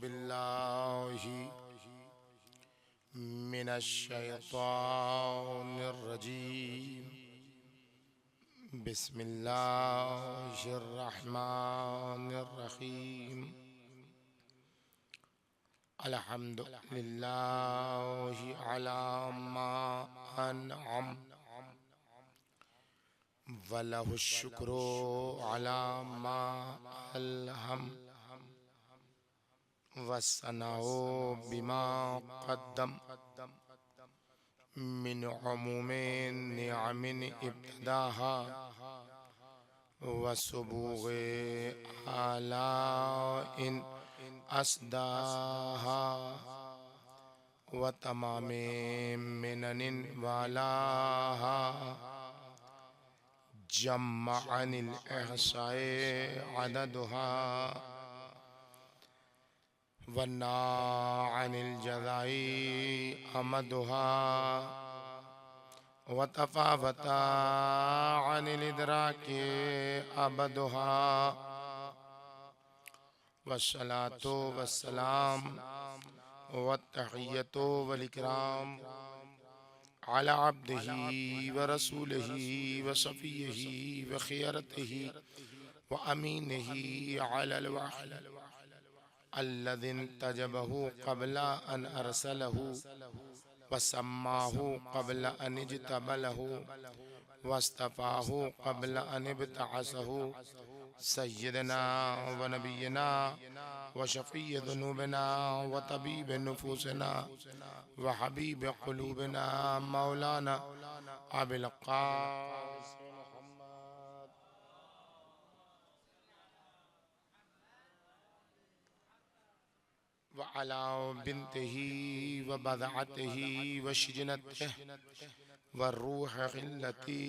बिल्लाहि मिनश्शैतानिर रजीम। बिस्मिल्लाहिर रहमानिर रहीम। अल्हम्दुलिल्लाहि अला मा अनअम वलहुश शुक्रू अला मा अलहम वस्सनाउ बिमा क़द्दम मिन अमूमिन निअमिन इब्तदाहा वसुबूग़े आलाइन अस्दाहा व तमामे मिननिन वालाहा जम्मअनिल इहसाए अददुहा वन्ना अनिल जज़ाई अमदुहा व तफ़ावता अनिल इदराके अबदुहा वस्सलातु वस्सलाम व तहिय्यतु वल इकराम अला अब्दिही व रसूलिही व सफ़िय्यही व खियरतिही व अमीनिही अलल वही अल्लज़ी तजबहु क़ब्ल अन अरसलहु वसम्माहु क़ब्ल अन इज्तबलहु वस्तफ़ाहु क़ब्ल अन इब्तअसहु सय्यदना व नबियना व शफ़ीअ ज़ुनूबिना व तबीब नुफूसिना व हबीब क़ुलूबिना मौलाना अबिल क़ासिम व अला बिन्तिही व बदअतिही व शिजनतिही व रूह क़िल्लती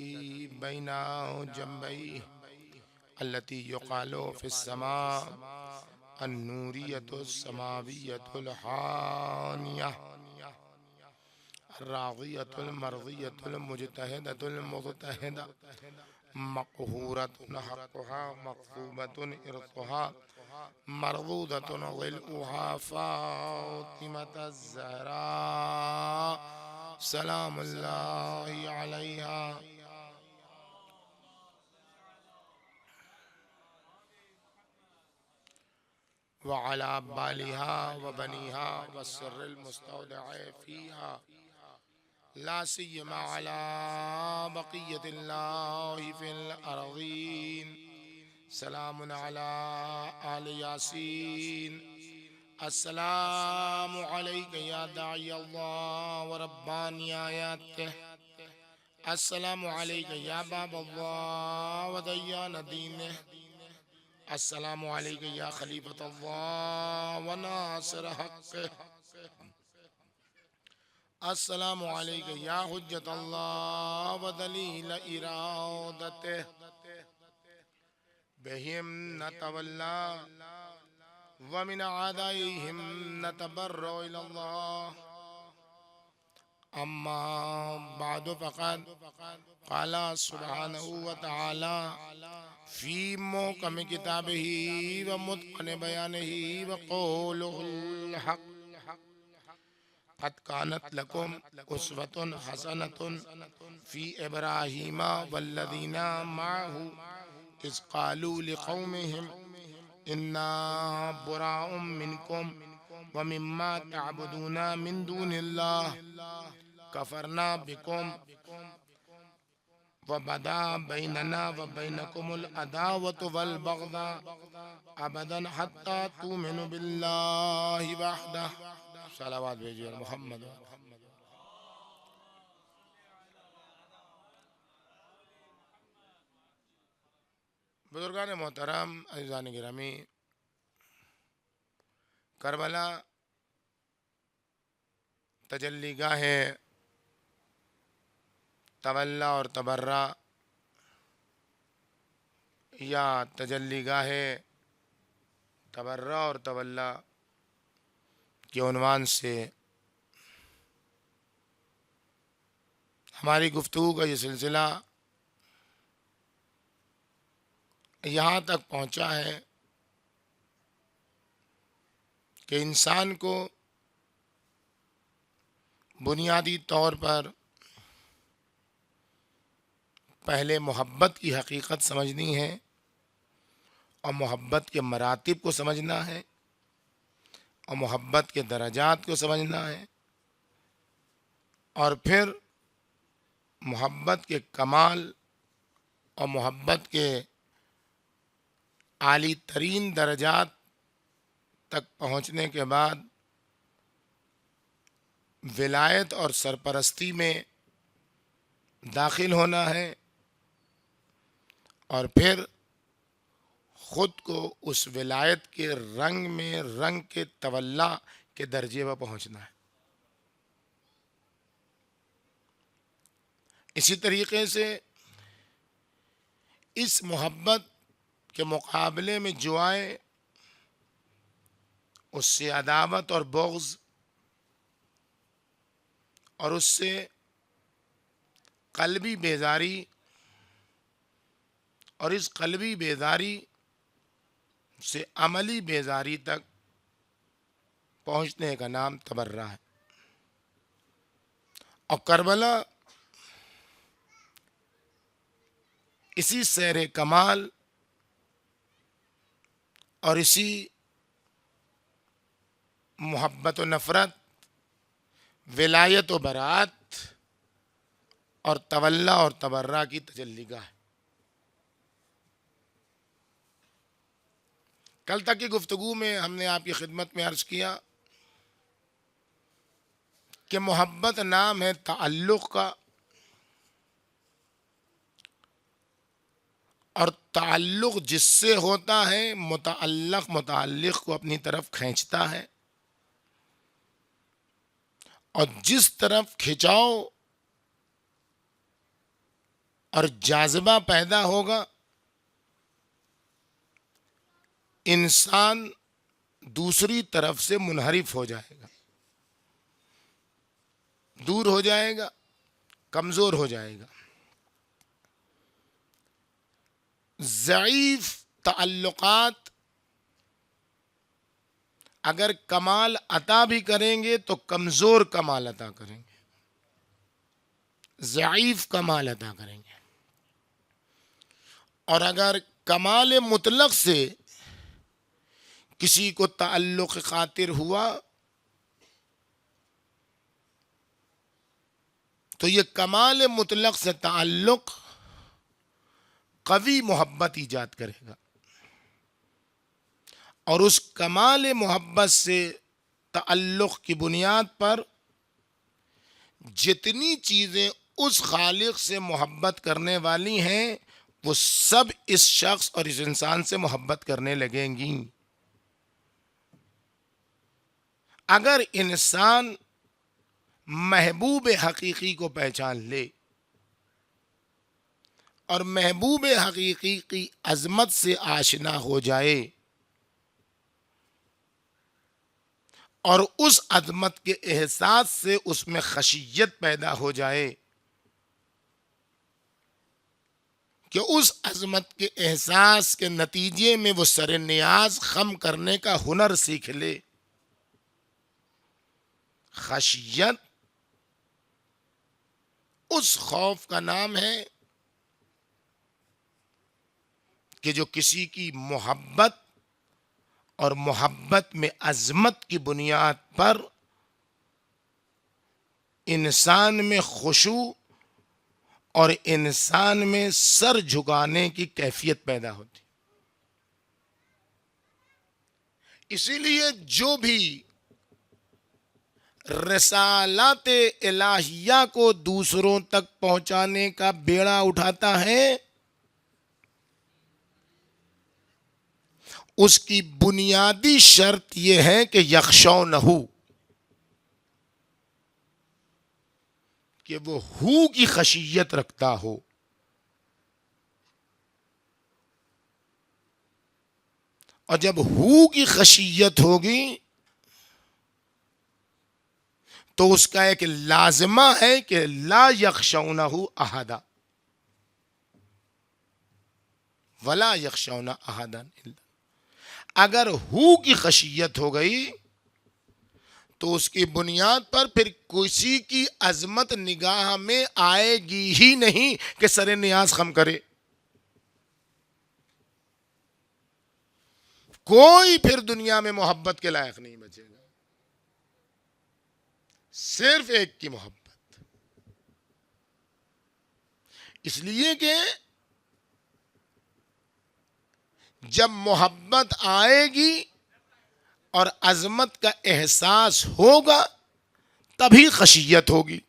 बैना जंबैहि अल्लती युक़ालु फ़िस्समा अन्नूरियतुस समावियतुल हानिया राग़ियतुल मर्ज़ियतुल मुज्तहिदतुल मुज्तहिदा मक़हूरतुन हक़्क़ुहा मक़सूबतुन इर्क़ुहा मरदूदतुन ज़िलउहा फ़ातिमतुज़ ज़हरा सलामुल्लाहि अलैहा व अला बालिहा व बनीहा व सिर्रिल मुस्तौदअ फ़ीहा ला सिय्यमा अला बक़िय्यतिल्लाहि फ़िल अर्ज़ीन सलामुन अला आलि यासीन अस्सलामु अलैका या दाई अल्लाह व रब्बानी आयातिह अस्सलामु अलैका या बाब अल्लाह व दय्यान दीनिह अस्सलामु अलैका या खलीफत अल्लाह व नासिर हक़्क़िह अस्सलामु अलैका या हुज्जत अल्लाह व दलील इरादतिह बिहिम नतवल्ला व मिन आदाइहिम नतबर्रउ इलल्लाह अम्मा बअद फ़क़द क़ाला सुब्हानहु व तआला फ़ी मुहकम किताबिही व मुत्क़न बयानिही व क़ौलुहुल हक़ क़द कानत लकुम उस्वतुन हसनतुन फ़ी इब्राहीमा वल्लज़ीना मअहु इज़ क़ालू लिक़ौमिहिम इन्ना बुराउम मिनकुम व मिम्मा तअबुदूना मिन दूनिल्लाह कफ़रना बिकुम व बदा बैनना व बैनकुमुल अदावतु वल बग़दा अबदन हत्ता तुमिनु बिल्लाहि वहदह। सलावत भेजिए मोहम्मद। बुजुर्गान मोहतरम अज़ीज़ान गिरामी, करबला तजल्ली गाहे तवल्ला और तबर्रा या तजल्ली गाहे तबर्रा और तवल्ला के उन्वान से हमारी गुफ्तगू का ये सिलसिला यहाँ तक पहुँचा है कि कि इंसान को बुनियादी तौर पर पहले मोहब्बत की हकीकत समझनी है और मोहब्बत के मरातिब को समझना है और मोहब्बत के दर्जात को समझना है, और फिर मोहब्बत के कमाल और मोहब्बत के आली तरीन दर्जात तक पहुँचने के बाद विलायत और सरपरस्ती में दाखिल होना है और फिर खुद को उस विलायत के रंग में रंग के तवल्ला के दर्जे पर पहुंचना है। इसी तरीके से इस मोहब्बत के मुकाबले में जो आए उससे अदावत और बुग़्ज़ और उससे क़ल्बी बेज़ारी और इस क़ल्बी बेज़ारी से अमली बेज़ारी तक पहुँचने का नाम तबर्रा है। और करबला इसी सैर कमाल और इसी मोहब्बत व नफ़रत, विलायत व बरात और तवल्ला और तबर्रा की तजल्लीगाह है। कल तक की गुफ्तगू में हमने आपकी खिदमत में अर्ज़ किया कि मोहब्बत नाम है ताल्लुक़ का, और ताल्लुक़ जिससे होता है मुतअल्लिक़ मुतअल्लिक़ को अपनी तरफ खींचता है, और जिस तरफ खिंचाव और जाज़बा पैदा होगा इंसान दूसरी तरफ से मुनहरिफ हो जाएगा, दूर हो जाएगा, कमज़ोर हो जाएगा। ज़ईफ़ ताल्लुक़ात अगर कमाल अता भी करेंगे तो कमज़ोर कमाल अता करेंगे, ज़ईफ़ कमाल अता करेंगे। और अगर कमाल मुतलक से किसी को ताल्लुक़ खातिर हुआ तो ये कमाल मुतलक से ताल्लुक़ कवी मोहब्बत ईजाद करेगा, और उस कमाल मोहब्बत से ताल्लुक़ की बुनियाद पर जितनी चीज़ें उस खालिक से मोहब्बत करने वाली हैं वो सब इस शख्स और इस इंसान से मोहब्बत करने लगेंगी। अगर इंसान महबूब हकीकी को पहचान ले और महबूब हकीकी की अज़मत से आशना हो जाए और उस अज़मत के एहसास से उसमें खशियत पैदा हो जाए कि उस अज़मत के एहसास के नतीजे में वो सर नियाज खम करने का हुनर सीख ले। खशियत उस खौफ का नाम है कि जो किसी की मोहब्बत और मोहब्बत में अज़मत की बुनियाद पर इंसान में खुशू और इंसान में सर झुकाने की कैफियत पैदा होती। इसीलिए जो भी रिसालत इलाहिया को दूसरों तक पहुंचाने का बेड़ा उठाता है उसकी बुनियादी शर्त यह है कि यख्शौनहू, कि वो हू की खशियत रखता हो। और जब हू की खशियत होगी तो उसका एक लाजिमा है कि ला यख्शौनहू अहदा वला यख्शौना अहदन इल्ला। अगर हू की खशियत हो गई तो उसकी बुनियाद पर फिर किसी की अजमत निगाह में आएगी ही नहीं कि सरे नियाज खम करे। कोई फिर दुनिया में मोहब्बत के लायक नहीं बचेगा, सिर्फ एक की मोहब्बत। इसलिए कि जब मोहब्बत आएगी और अजमत का एहसास होगा तभी खशियत होगी।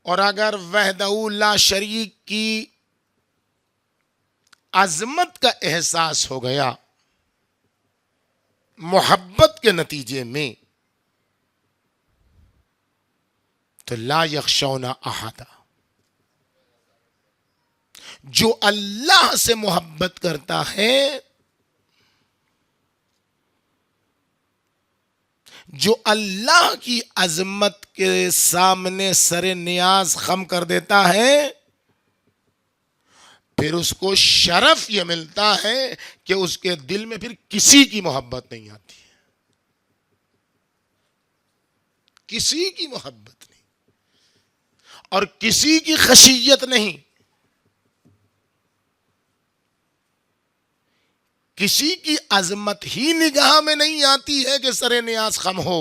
और अगर वहदहू ला शरीक की अजमत का एहसास हो गया मोहब्बत के नतीजे में, तो ला यख्शौना अहादा। जो अल्लाह से मोहब्बत करता है, जो अल्लाह की अजमत के सामने सरे नियाज खम कर देता है, फिर उसको शरफ यह मिलता है कि उसके दिल में फिर किसी की मोहब्बत नहीं आती है, किसी की मोहब्बत नहीं और किसी की खशियत नहीं, किसी की अजमत ही निगाह में नहीं आती है कि सरे नियाज खम हो।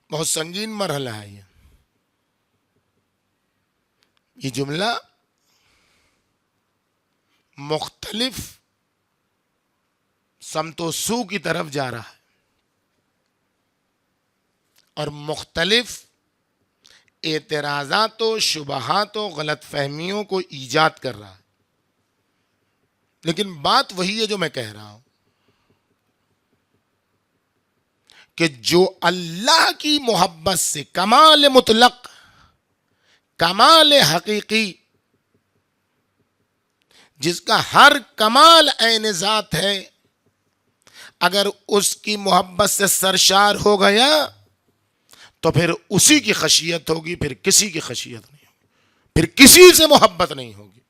बहुत संगीन मरहला है ये जुमला मुख्तलिफ समतो सू की तरफ जा रहा है और मुख्तलिफ एतराज़ातों, शुबहातों, गलत फहमियों को ईजाद कर रहा है। लेकिन बात वही है जो मैं कह रहा हूं कि जो अल्लाह की मोहब्बत से कमाल मुतलक, कमाल हकीकी, जिसका हर कमाल ऐन ज़ात है, अगर उसकी मोहब्बत से सरशार हो गया तो फिर उसी की खशियत होगी, फिर किसी की खशियत नहीं होगी, फिर किसी से मोहब्बत नहीं होगी,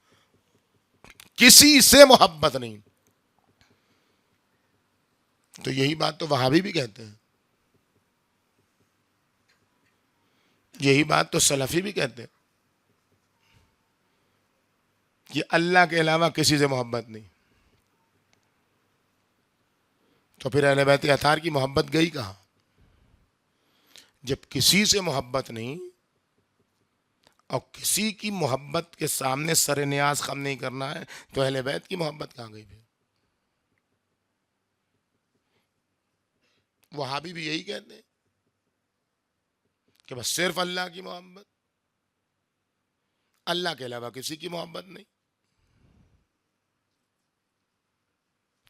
किसी से मोहब्बत नहीं। तो यही बात तो वहाबी भी कहते हैं, यही बात तो सलफी भी कहते हैं कि अल्लाह के अलावा किसी से मोहब्बत नहीं। तो फिर अहले बैत अतार की मोहब्बत गई कहां? जब किसी से मोहब्बत नहीं और किसी की मोहब्बत के सामने सरे नियाज खम नहीं करना है, तो अहले बैत की मोहब्बत कहां गई? फिर वहाबी भी यही कहते हैं कि बस सिर्फ अल्लाह की मोहब्बत, अल्लाह के अलावा किसी की मोहब्बत नहीं।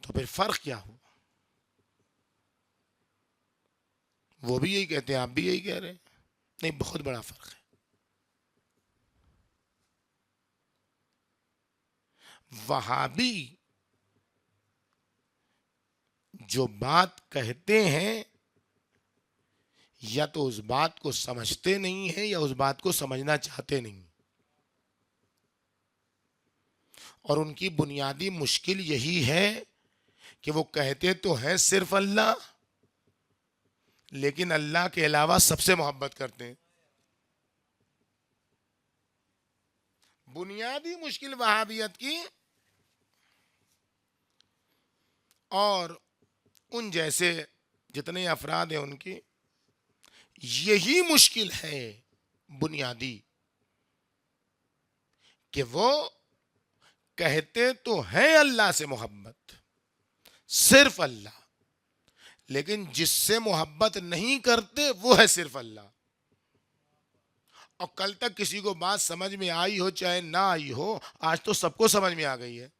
तो फिर फर्क क्या हुआ? वो भी यही कहते हैं, आप भी यही कह रहे हैं। नहीं, बहुत बड़ा फर्क है। वहाबी जो बात कहते हैं या तो उस बात को समझते नहीं है या उस बात को समझना चाहते नहीं, और उनकी बुनियादी मुश्किल यही है कि वो कहते तो हैं सिर्फ अल्लाह, लेकिन अल्लाह के अलावा सबसे मोहब्बत करते हैं। बुनियादी मुश्किल वहाबियत की और उन जैसे जितने अफराद हैं उनकी यही मुश्किल है बुनियादी, कि वो कहते तो हैं अल्लाह से मोहब्बत, सिर्फ अल्लाह, लेकिन जिससे मोहब्बत नहीं करते वो है सिर्फ अल्लाह। और कल तक किसी को बात समझ में आई हो चाहे ना आई हो, आज तो सबको समझ में आ गई है।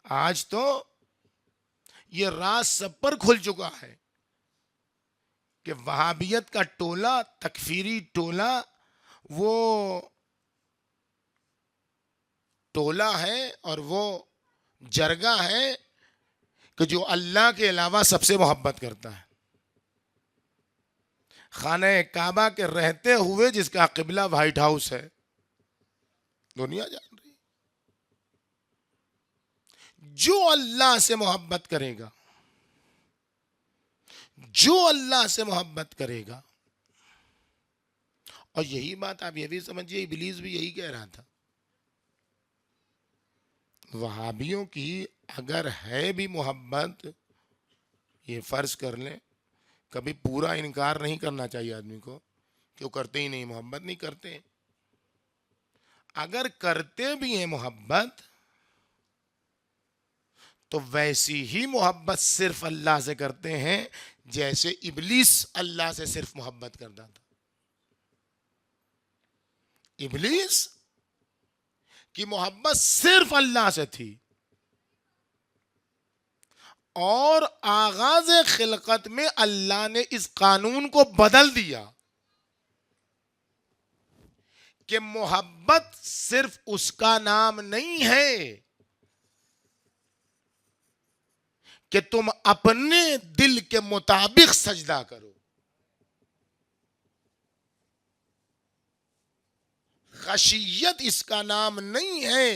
आज तो ये राज सब पर खुल चुका है कि वहाबियत का टोला, तकफीरी टोला, वो टोला है और वो जरगा है कि जो अल्लाह के अलावा सबसे मोहब्बत करता है। खाने काबा के रहते हुए जिसका किबला व्हाइट हाउस है, दुनिया जान रही। जो अल्लाह से मोहब्बत करेगा, जो अल्लाह से मोहब्बत करेगा, और यही बात आप ये भी समझिए, इब्लीस भी यही कह रहा था। वहाबियों की अगर है भी मोहब्बत, ये फर्ज कर लें, कभी पूरा इनकार नहीं करना चाहिए आदमी को कि वो करते ही नहीं, मोहब्बत नहीं करते। अगर करते भी हैं मोहब्बत, तो वैसी ही मोहब्बत सिर्फ अल्लाह से करते हैं जैसे इब्लीस अल्लाह से सिर्फ मोहब्बत करता था। इब्लीस की मोहब्बत सिर्फ अल्लाह से थी, और आगाज खिलकत में अल्लाह ने इस कानून को बदल दिया कि मोहब्बत सिर्फ उसका नाम नहीं है कि तुम अपने दिल के मुताबिक सजदा करो। खशियत इसका नाम नहीं है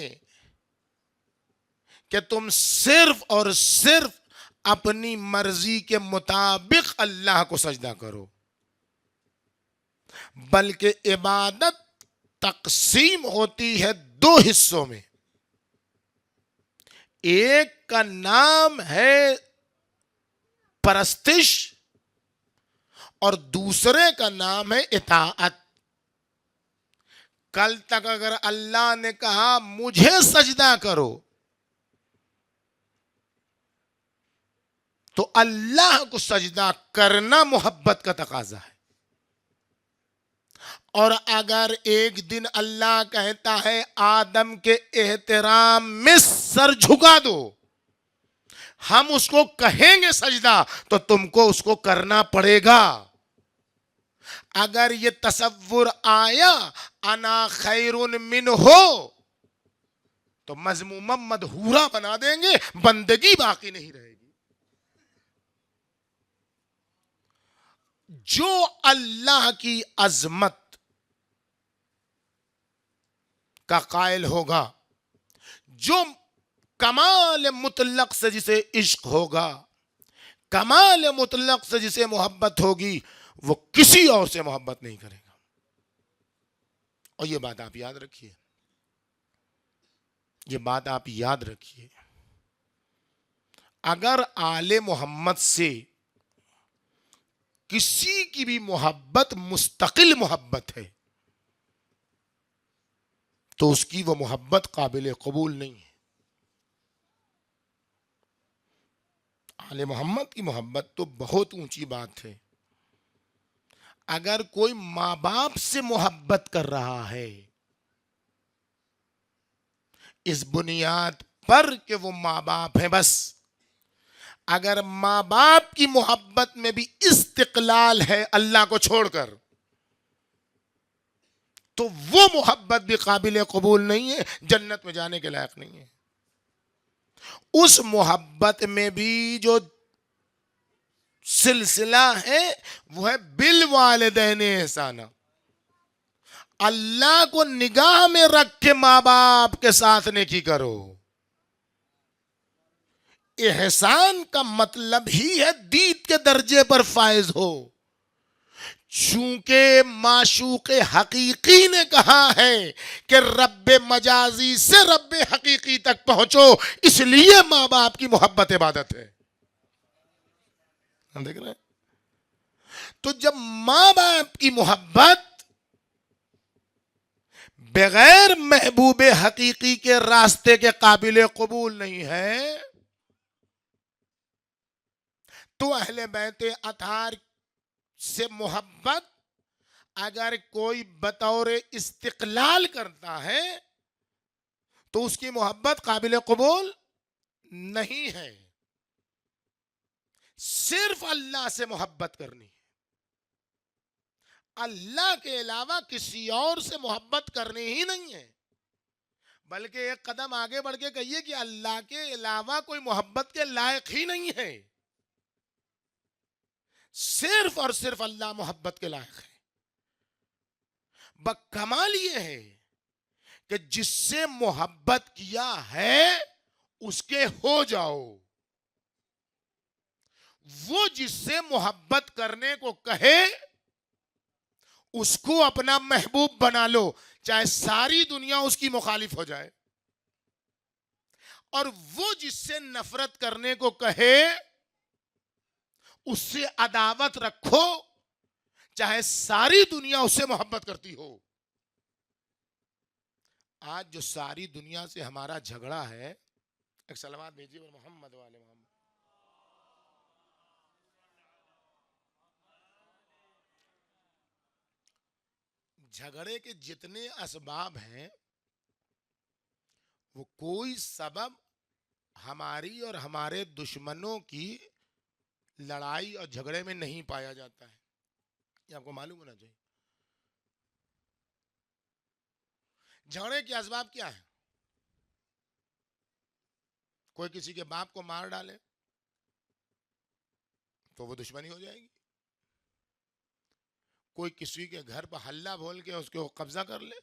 कि तुम सिर्फ और सिर्फ अपनी मर्जी के मुताबिक अल्लाह को सजदा करो, बल्कि इबादत तकसीम होती है दो हिस्सों में। एक का नाम है परस्तिश और दूसरे का नाम है इताअत। कल तक अगर अल्लाह ने कहा मुझे सजदा करो, तो अल्लाह को सजदा करना मोहब्बत का तकाजा है। और अगर एक दिन अल्लाह कहता है आदम के एहतराम में सर झुका दो, हम उसको कहेंगे सजदा, तो तुमको उसको करना पड़ेगा। अगर ये तसव्वुर आया अना खैरुन मिन हो, तो मजमूमम मदहूरा बना देंगे, बंदगी बाकी नहीं रहेगी। जो अल्लाह की अजमत का कायल होगा, जो कमाल मुतलक से जिसे इश्क होगा, कमाल मुतलक से जिसे मोहब्बत होगी, वो किसी और से मोहब्बत नहीं करेगा। और ये बात आप याद रखिए, ये बात आप याद रखिए। अगर आले मोहम्मद से किसी की भी मोहब्बत मुस्तकिल मोहब्बत है, तो उसकी वो मोहब्बत काबिल कबूल नहीं है। आले मोहम्मद की मोहब्बत तो बहुत ऊंची बात है। अगर कोई माँ बाप से मोहब्बत कर रहा है इस बुनियाद पर कि वो माँ बाप है बस, अगर माँ बाप की मोहब्बत में भी इस्तिकलाल है अल्लाह को छोड़कर, तो वो मोहब्बत भी काबिल कबूल नहीं है, जन्नत में जाने के लायक नहीं है। उस मोहब्बत में भी जो सिलसिला है वो है बिल वालिदैन एहसाना। अल्लाह को निगाह में रख के माँ बाप के साथ नेकी करो। एहसान का मतलब ही है दीद के दर्जे पर फायज हो। चूंकि माशूक हकीकी ने कहा है कि रब्बे मजाजी से रब्बे हकीकी तक पहुंचो, इसलिए माँ बाप की मोहब्बत इबादत है। हम देख रहे हैं। तो जब माँ बाप की मोहब्बत बगैर महबूब हकीकी के रास्ते के काबिल कबूल नहीं है, तो अहले बैते अतार से मोहब्बत अगर कोई बतौर इस्तिकलाल करता है, तो उसकी मोहब्बत काबिल कबूल नहीं है। सिर्फ अल्लाह से मोहब्बत करनी है, अल्लाह के अलावा किसी और से मोहब्बत करनी ही नहीं है। बल्कि एक कदम आगे बढ़ के कहिए कि अल्लाह के अलावा कोई मोहब्बत के लायक ही नहीं है। सिर्फ और सिर्फ अल्लाह मोहब्बत के लायक है। कमाल ये है कि जिससे मोहब्बत किया है उसके हो जाओ। वो जिससे मोहब्बत करने को कहे उसको अपना महबूब बना लो, चाहे सारी दुनिया उसकी मुखालिफ हो जाए। और वो जिससे नफरत करने को कहे उससे अदावत रखो, चाहे सारी दुनिया उससे मोहब्बत करती हो। आज जो सारी दुनिया से हमारा झगड़ा है, एक सलावत भेजिए और मोहम्मद वाले मोहम्मद। झगड़े के जितने असबाब हैं वो कोई सबब हमारी और हमारे दुश्मनों की लड़ाई और झगड़े में नहीं पाया जाता है। ये आपको मालूम होना चाहिए। झगड़े के असबाब क्या है? कोई किसी के बाप को मार डाले तो वो दुश्मनी हो जाएगी। कोई किसी के घर पर हल्ला बोल के उसको कब्जा कर ले,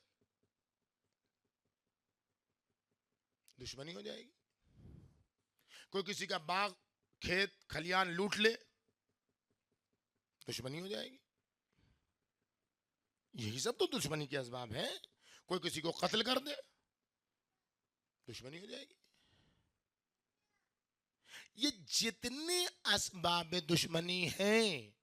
दुश्मनी हो जाएगी। कोई किसी का बाग खेत खलियान लूट ले, दुश्मनी हो जाएगी। यही सब तो दुश्मनी के असबाब हैं। कोई किसी को कत्ल कर दे, दुश्मनी हो जाएगी। ये जितने असबाब दुश्मनी हैं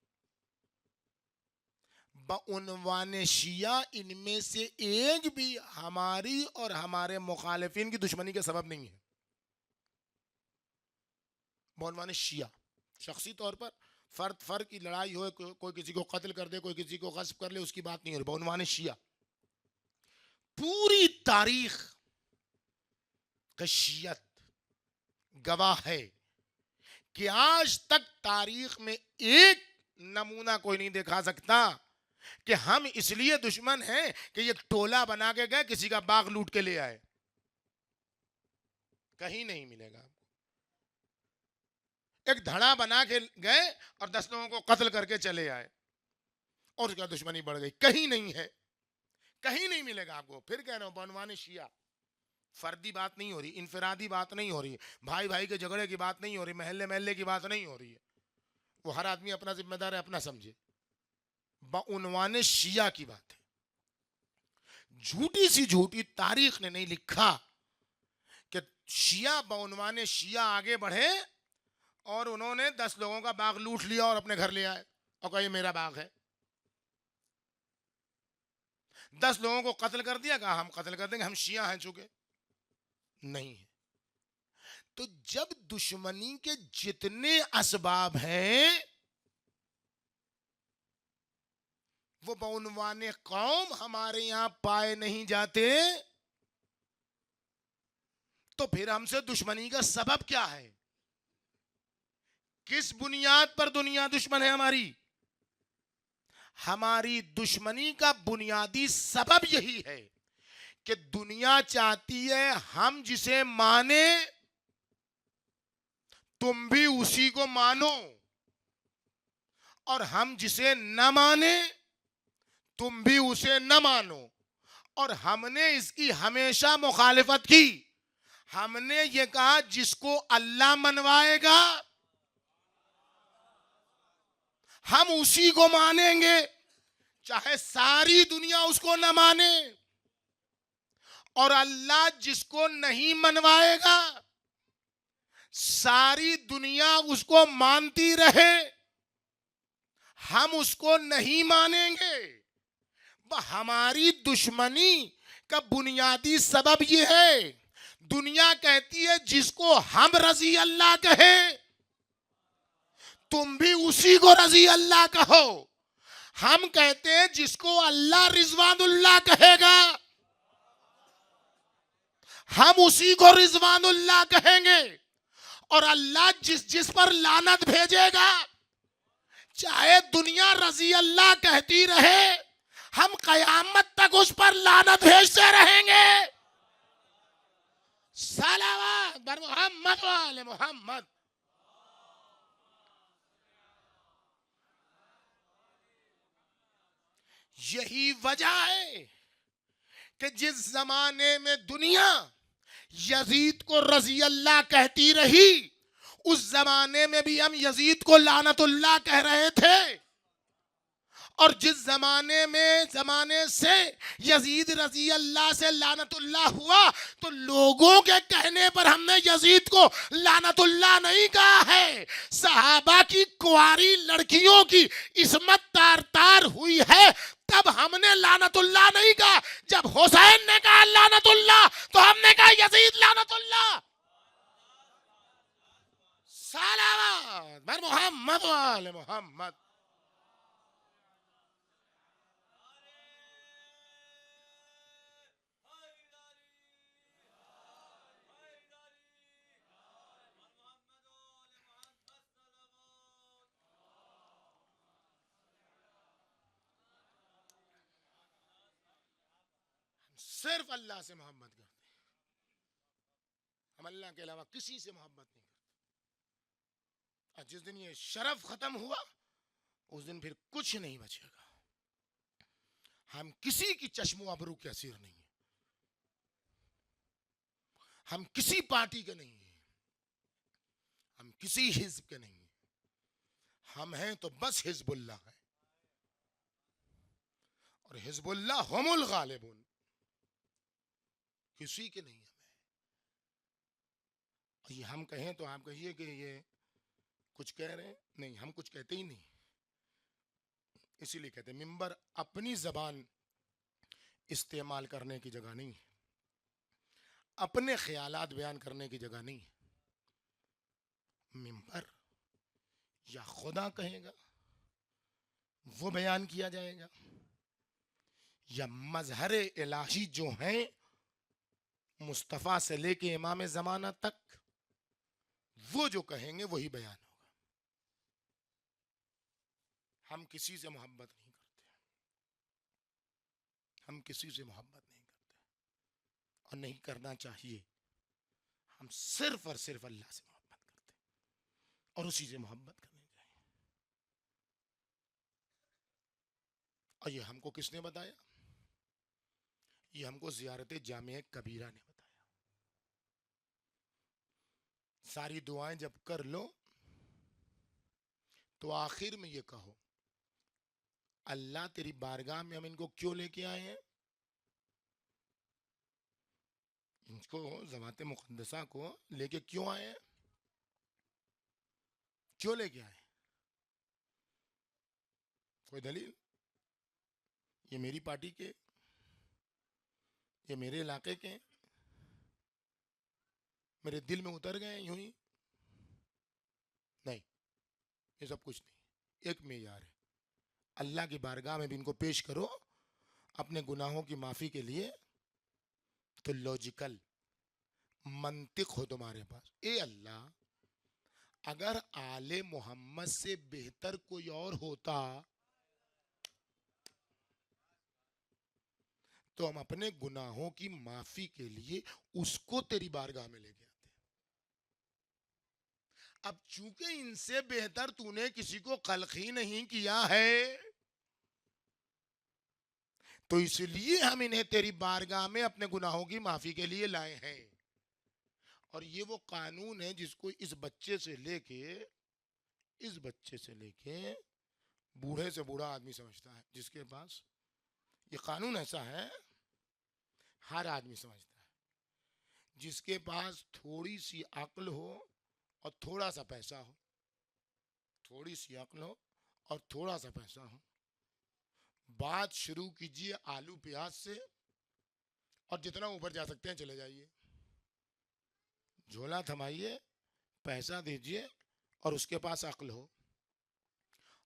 बउनवाने शिया, इनमें से एक भी हमारी और हमारे मुखालिफिन की दुश्मनी के सबब नहीं है। बउनवाने शिया शख्सी तौर पर फर्द की लड़ाई हो, कोई किसी को कत्ल कर दे, कोई किसी को गस्ब कर ले, उसकी बात नहीं हो रही। बउनवाने शिया पूरी तारीख का शियत गवाह है कि आज तक तारीख में एक नमूना कोई नहीं दिखा सकता कि हम इसलिए दुश्मन हैं कि ये टोला बना के गए किसी का बाग लूट के ले आए। कहीं नहीं मिलेगा। एक धड़ा बना के गए और 10 लोगों को कत्ल करके चले आए और उसका दुश्मनी बढ़ गई। कहीं नहीं है, कहीं नहीं मिलेगा आपको। फिर कह रहा हूं, बनवाने शिया फर्दी बात नहीं हो रही, इनफरादी बात नहीं हो रही, भाई भाई के झगड़े की बात नहीं हो रही, महल्ले महल्ले की बात नहीं हो रही है। वो हर आदमी अपना जिम्मेदार है, अपना समझे। बउनवाने शिया की बात है। झूठी सी झूठी तारीख ने नहीं लिखा कि शिया बउनवाने शिया आगे बढ़े और उन्होंने 10 लोगों का बाग लूट लिया और अपने घर ले आए और कहा ये मेरा बाग है। 10 लोगों को कत्ल कर दिया, कहा हम कत्ल कर देंगे, हम शिया हैं चूंकि। नहीं है। तो जब दुश्मनी के जितने असबाब हैं वो बउनवाने कौम हमारे यहां पाए नहीं जाते, तो फिर हमसे दुश्मनी का सबब क्या है? किस बुनियाद पर दुनिया दुश्मन है हमारी? हमारी दुश्मनी का बुनियादी सबब यही है कि दुनिया चाहती है हम जिसे माने तुम भी उसी को मानो, और हम जिसे न माने तुम भी उसे न मानो। और हमने इसकी हमेशा मुखालिफत की। हमने ये कहा जिसको अल्लाह मनवाएगा हम उसी को मानेंगे, चाहे सारी दुनिया उसको न माने। और अल्लाह जिसको नहीं मनवाएगा सारी दुनिया उसको मानती रहे, हम उसको नहीं मानेंगे। हमारी दुश्मनी का बुनियादी सबब यह है, दुनिया कहती है जिसको हम रजी अल्लाह कहे तुम भी उसी को रजी अल्लाह कहो। हम कहते हैं जिसको अल्लाह रिजवानुल्लाह कहेगा हम उसी को रिजवानुल्लाह कहेंगे। और अल्लाह जिस जिस पर लानत भेजेगा चाहे दुनिया रजी अल्लाह कहती रहे हम कयामत तक उस पर लानत भेजते रहेंगे। सलावत बर मोहम्मद वाले मोहम्मद। यही वजह है कि जिस जमाने में दुनिया यजीद को रजी अल्लाह कहती रही, उस जमाने में भी हम यजीद को लानतुल्लाह कह रहे थे। और जिस जमाने से यजीद रजी अल्लाह से लानतुल्लाह हुआ, तो लोगों के कहने पर हमने यजीद को लानतुल्लाह नहीं कहा है। सहाबा की कुंवारी लड़कियों की इस्मत तार तार हुई है, तब हमने लानतुल्लाह नहीं कहा। जब हुसैन ने कहा लानतुल्लाह, तो हमने कहा यजीद लानतुल्लाह। सलावत बर मोहम्मद वाले मोहम्मद। सिर्फ अल्लाह से मोहब्बत करते हैं, हम अल्लाह के अलावा किसी से मोहब्बत नहीं करते। और जिस दिन ये शरफ खत्म हुआ, उस दिन फिर कुछ नहीं बचेगा। हम किसी की चश्मो अबरू के असीर नहीं है, हम किसी पार्टी के नहीं है, हम किसी हिज्ब के नहीं है। हम हैं तो बस हिजबुल्लाह है, और हिजबुल्लाह हुमुल गालिबून, किसी के नहीं हमें। ये हम कहें तो आप कहिए कि ये कुछ कह रहे हैं, नहीं, हम कुछ कहते ही नहीं। इसीलिए कहते हैं मिंबर अपनी जबान इस्तेमाल करने की जगह नहीं है, अपने ख्यालात बयान करने की जगह नहीं है। मिंबर या खुदा कहेगा वो बयान किया जाएगा, या मजहर इलाही जो हैं मुस्तफ़ा से लेके इमाम ज़माना तक, वो जो कहेंगे वही बयान होगा। हम किसी से मोहब्बत नहीं करते, हम किसी से मोहब्बत नहीं करते, और नहीं करना चाहिए। हम सिर्फ और सिर्फ अल्लाह से मोहब्बत करते हैं, और उसी से मोहब्बत करनी चाहिए। और ये हमको किसने बताया? ये हमको ज़ियारत जामिया कबीरा ने बताया। सारी दुआएं जब कर लो, तो आखिर में ये कहो, अल्लाह तेरी बारगाह में हम इनको क्यों लेके आए हैं? इनको ज़मात मुक़द्दसा को लेके क्यों आए हैं? क्यों लेके आए? कोई दलील? ये मेरी पार्टी के, ये मेरे इलाके के, मेरे दिल में उतर गए यूं ही? नहीं, ये सब कुछ नहीं। एक मेयार है, अल्लाह की बारगाह में भी इनको पेश करो अपने गुनाहों की माफ़ी के लिए, तो लॉजिकल मंतिक हो तुम्हारे पास। ए अल्लाह, अगर आले मोहम्मद से बेहतर कोई और होता तो हम अपने गुनाहों की माफी के लिए उसको तेरी बारगाह में लेके आते। अब चूंकि इनसे बेहतर तूने किसी को खल्क ही नहीं किया है, तो इसलिए हम इन्हें तेरी बारगाह में अपने गुनाहों की माफी के लिए लाए हैं। और ये वो कानून है जिसको इस बच्चे से लेके बूढ़े से बूढ़ा आदमी समझता है। जिसके पास ये कानून ऐसा है, हर आदमी समझता है। जिसके पास थोड़ी सी अक्ल हो और थोड़ा सा पैसा हो, थोड़ी सी अक्ल हो और थोड़ा सा पैसा हो, बात शुरू कीजिए आलू प्याज से, और जितना ऊपर जा सकते हैं चले जाइए। झोला थमाइए, पैसा दीजिए, और उसके पास अक्ल हो,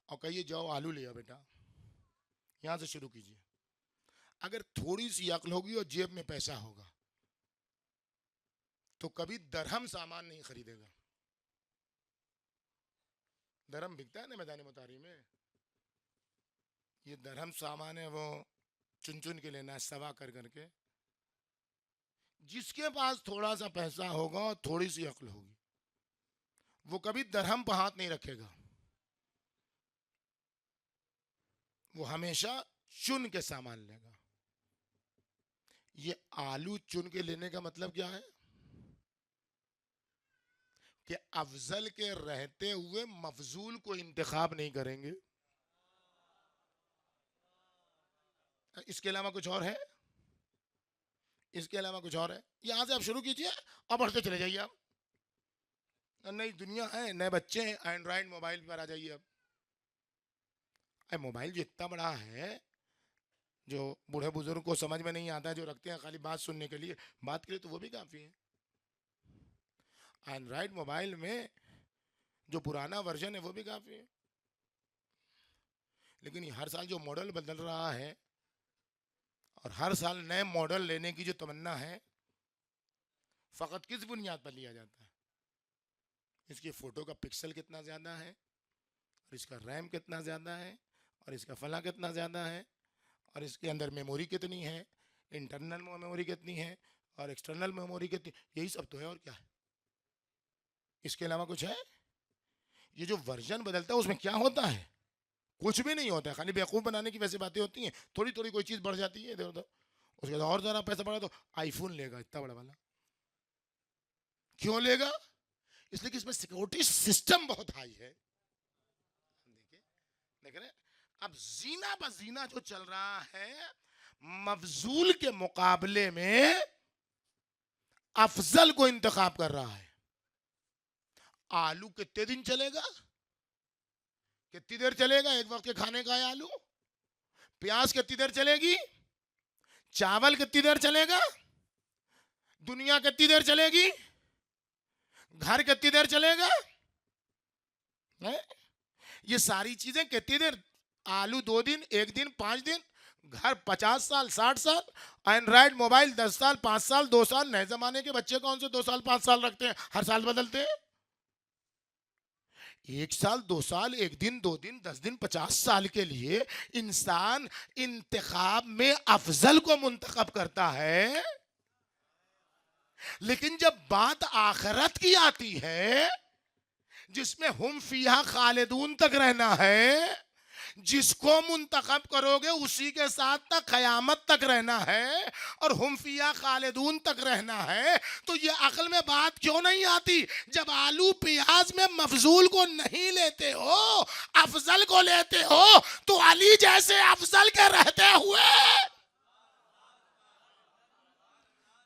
और कहिए जाओ आलू लिया बेटा, यहां से शुरू कीजिए। अगर थोड़ी सी अक्ल होगी और जेब में पैसा होगा, तो कभी दरहम सामान नहीं खरीदेगा। दरहम बिकता है ना मैदान मुतारी में, ये दरहम सामान है, वो चुन चुन के लेना है, सवा कर करके। जिसके पास थोड़ा सा पैसा होगा और थोड़ी सी अक्ल होगी, वो कभी दरहम पर हाथ नहीं रखेगा, वो हमेशा चुन के सामान लेगा। ये आलू चुन के लेने का मतलब क्या है? कि अफजल के रहते हुए मफजूल को इंतखाब नहीं करेंगे। इसके अलावा कुछ और है? इसके अलावा कुछ और है? यहां से आप शुरू कीजिए और बढ़ते चले जाइए। आप नई दुनिया है, नए बच्चे हैं, एंड्रॉइड मोबाइल पर आ जाइए। अब मोबाइल जो इतना बड़ा है, जो बूढ़े बुजुर्ग को समझ में नहीं आता है, जो रखते हैं खाली बात सुनने के लिए, बात के लिए तो वो भी काफी है। एंड्रॉइड मोबाइल में जो पुराना वर्जन है वो भी काफी है। लेकिन हर साल जो मॉडल बदल रहा है और हर साल नए मॉडल लेने की जो तमन्ना है, फकत किस बुनियाद पर लिया जाता है? इसकी फोटो का पिक्सल कितना ज्यादा है, और इसका रैम कितना ज्यादा है, और इसका फला कितना ज्यादा है, और इसके अंदर मेमोरी कितनी है, इंटरनल मेमोरी कितनी है, और एक्सटर्नल मेमोरी कितनी, यही सब तो है और क्या है? इसके अलावा कुछ है? ये जो वर्जन बदलता है उसमें क्या होता है? कुछ भी नहीं होता है, खाली बेवकूफ बनाने की वैसे बातें होती हैं। थोड़ी थोड़ी कोई चीज बढ़ जाती है इधर उधर, उसके बाद और जरा पैसा बढ़ा तो आईफोन लेगा इतना बड़ा वाला। क्यों लेगा? इसलिए कि इसमें सिक्योरिटी सिस्टम बहुत हाई है। देखिए, देख रहे, अब जीना बजीना जो चल रहा है, मफजूल के मुकाबले में अफजल को इंतखाब कर रहा है। आलू कितने दिन चलेगा? कितनी देर चलेगा? एक वक्त के खाने का है आलू। प्याज कितनी देर चलेगी? चावल कितनी देर चलेगा? दुनिया कितनी देर चलेगी? घर कितनी देर चलेगा? है? ये सारी चीजें कितनी देर? आलू 2 दिन, 1 दिन, 5 दिन, घर 50 साल, 60 साल, एंड्रॉइड मोबाइल 10 साल, 5 साल, 2 साल। नए जमाने के बच्चे कौन से 2 साल 5 साल रखते हैं? हर साल बदलते हैं। 1 साल, 2 साल, 1 दिन, 2 दिन, 10 दिन, 50 साल के लिए इंसान इंतखाब में अफजल को मुंतखब करता है। लेकिन जब बात आखिरत की आती है, जिसमें हुम फिहा खालिदून तक रहना है, जिसको मुंतखब करोगे उसी के साथ तक कयामत तक रहना है, और हुम फिहा खालिदून तक रहना है, तो ये अक्ल में बात क्यों नहीं आती? जब आलू प्याज में मफजूल को नहीं लेते हो, अफजल को लेते हो, तो अली जैसे अफजल के रहते हुए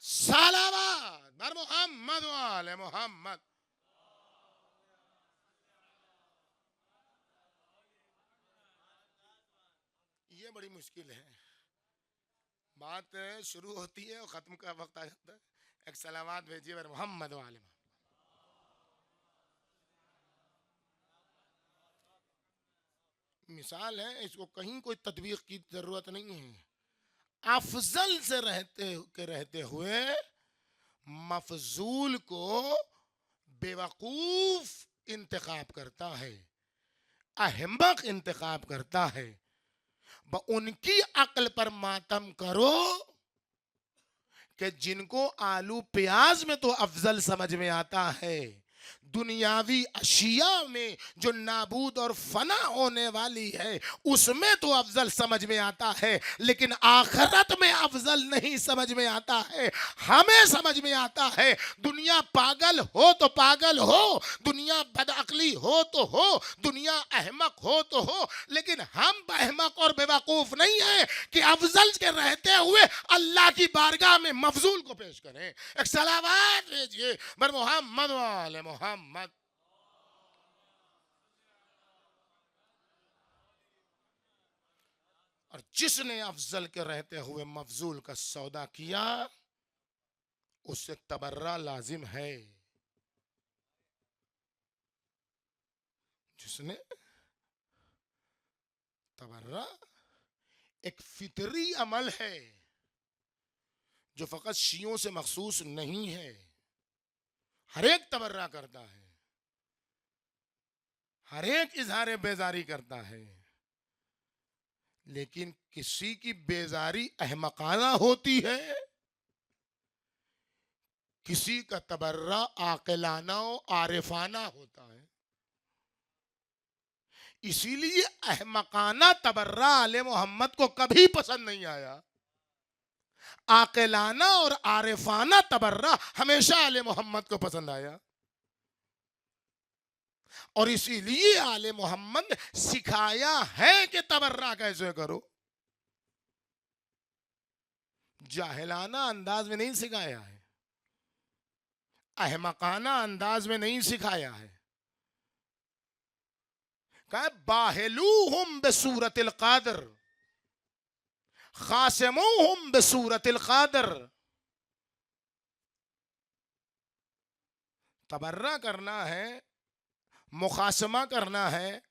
सलावत बर मोहम्मद वाले मोहम्मद। ये बड़ी मुश्किल है। बात शुरू होती है और खत्म का वक्त आ जाता है। एक सलावत भेजिए बर मोहम्मद वाले। मिसाल है, इसको कहीं कोई तदबीक की जरूरत नहीं है। अफजल से रहते हुए मफजूल को बेवकूफ इंतखाब करता है, अहमक इंतखाब करता है। उनकी अक्ल पर मातम करो कि जिनको आलू प्याज में तो अफजल समझ में आता है, दुनियावी अशिया में जो नाबूद और फना होने वाली है उसमें तो अफजल समझ में आता है, लेकिन आखिरत में अफजल नहीं समझ में आता है। हमें समझ में आता है दुनिया पागल हो तो पागल हो, दुनिया बदअक्ली हो तो हो, दुनिया अहमक हो तो हो, लेकिन हम अहमक और बेवकूफ नहीं है कि अफजल के रहते हुए अल्लाह की बारगाह में मफजूल को पेश करें। एक सलावत भेजिए बर मोहम्मद वाले मोहम्मद। और जिसने अफजल के रहते हुए मफजूल का सौदा किया, उससे तबर्रा लाजिम है। जिसने तबर्रा एक फितरी अमल है जो फकत शियों से मखसूस नहीं है, हर एक तबर्रा करता है, हर एक इजहार बेजारी करता है। लेकिन किसी की बेजारी अहमकाना होती है, किसी का तबर्रा आकिलाना और आरिफाना होता है। इसीलिए अहमकाना तबर्रा आले मोहम्मद को कभी पसंद नहीं आया। आकिलाना और आरिफाना तबर्रा हमेशा आले मोहम्मद को पसंद आया। और इसीलिए आले मोहम्मद सिखाया है कि तबर्रा कैसे करो, जाहिलाना अंदाज में नहीं सिखाया है, अहमकाना अंदाज में नहीं सिखाया है। कहा बाहलूहुम बेसूरतिल कादर, खासिमूहुम बेसूरतिल कादर। तबर्रा करना है, मुखासमा करना है,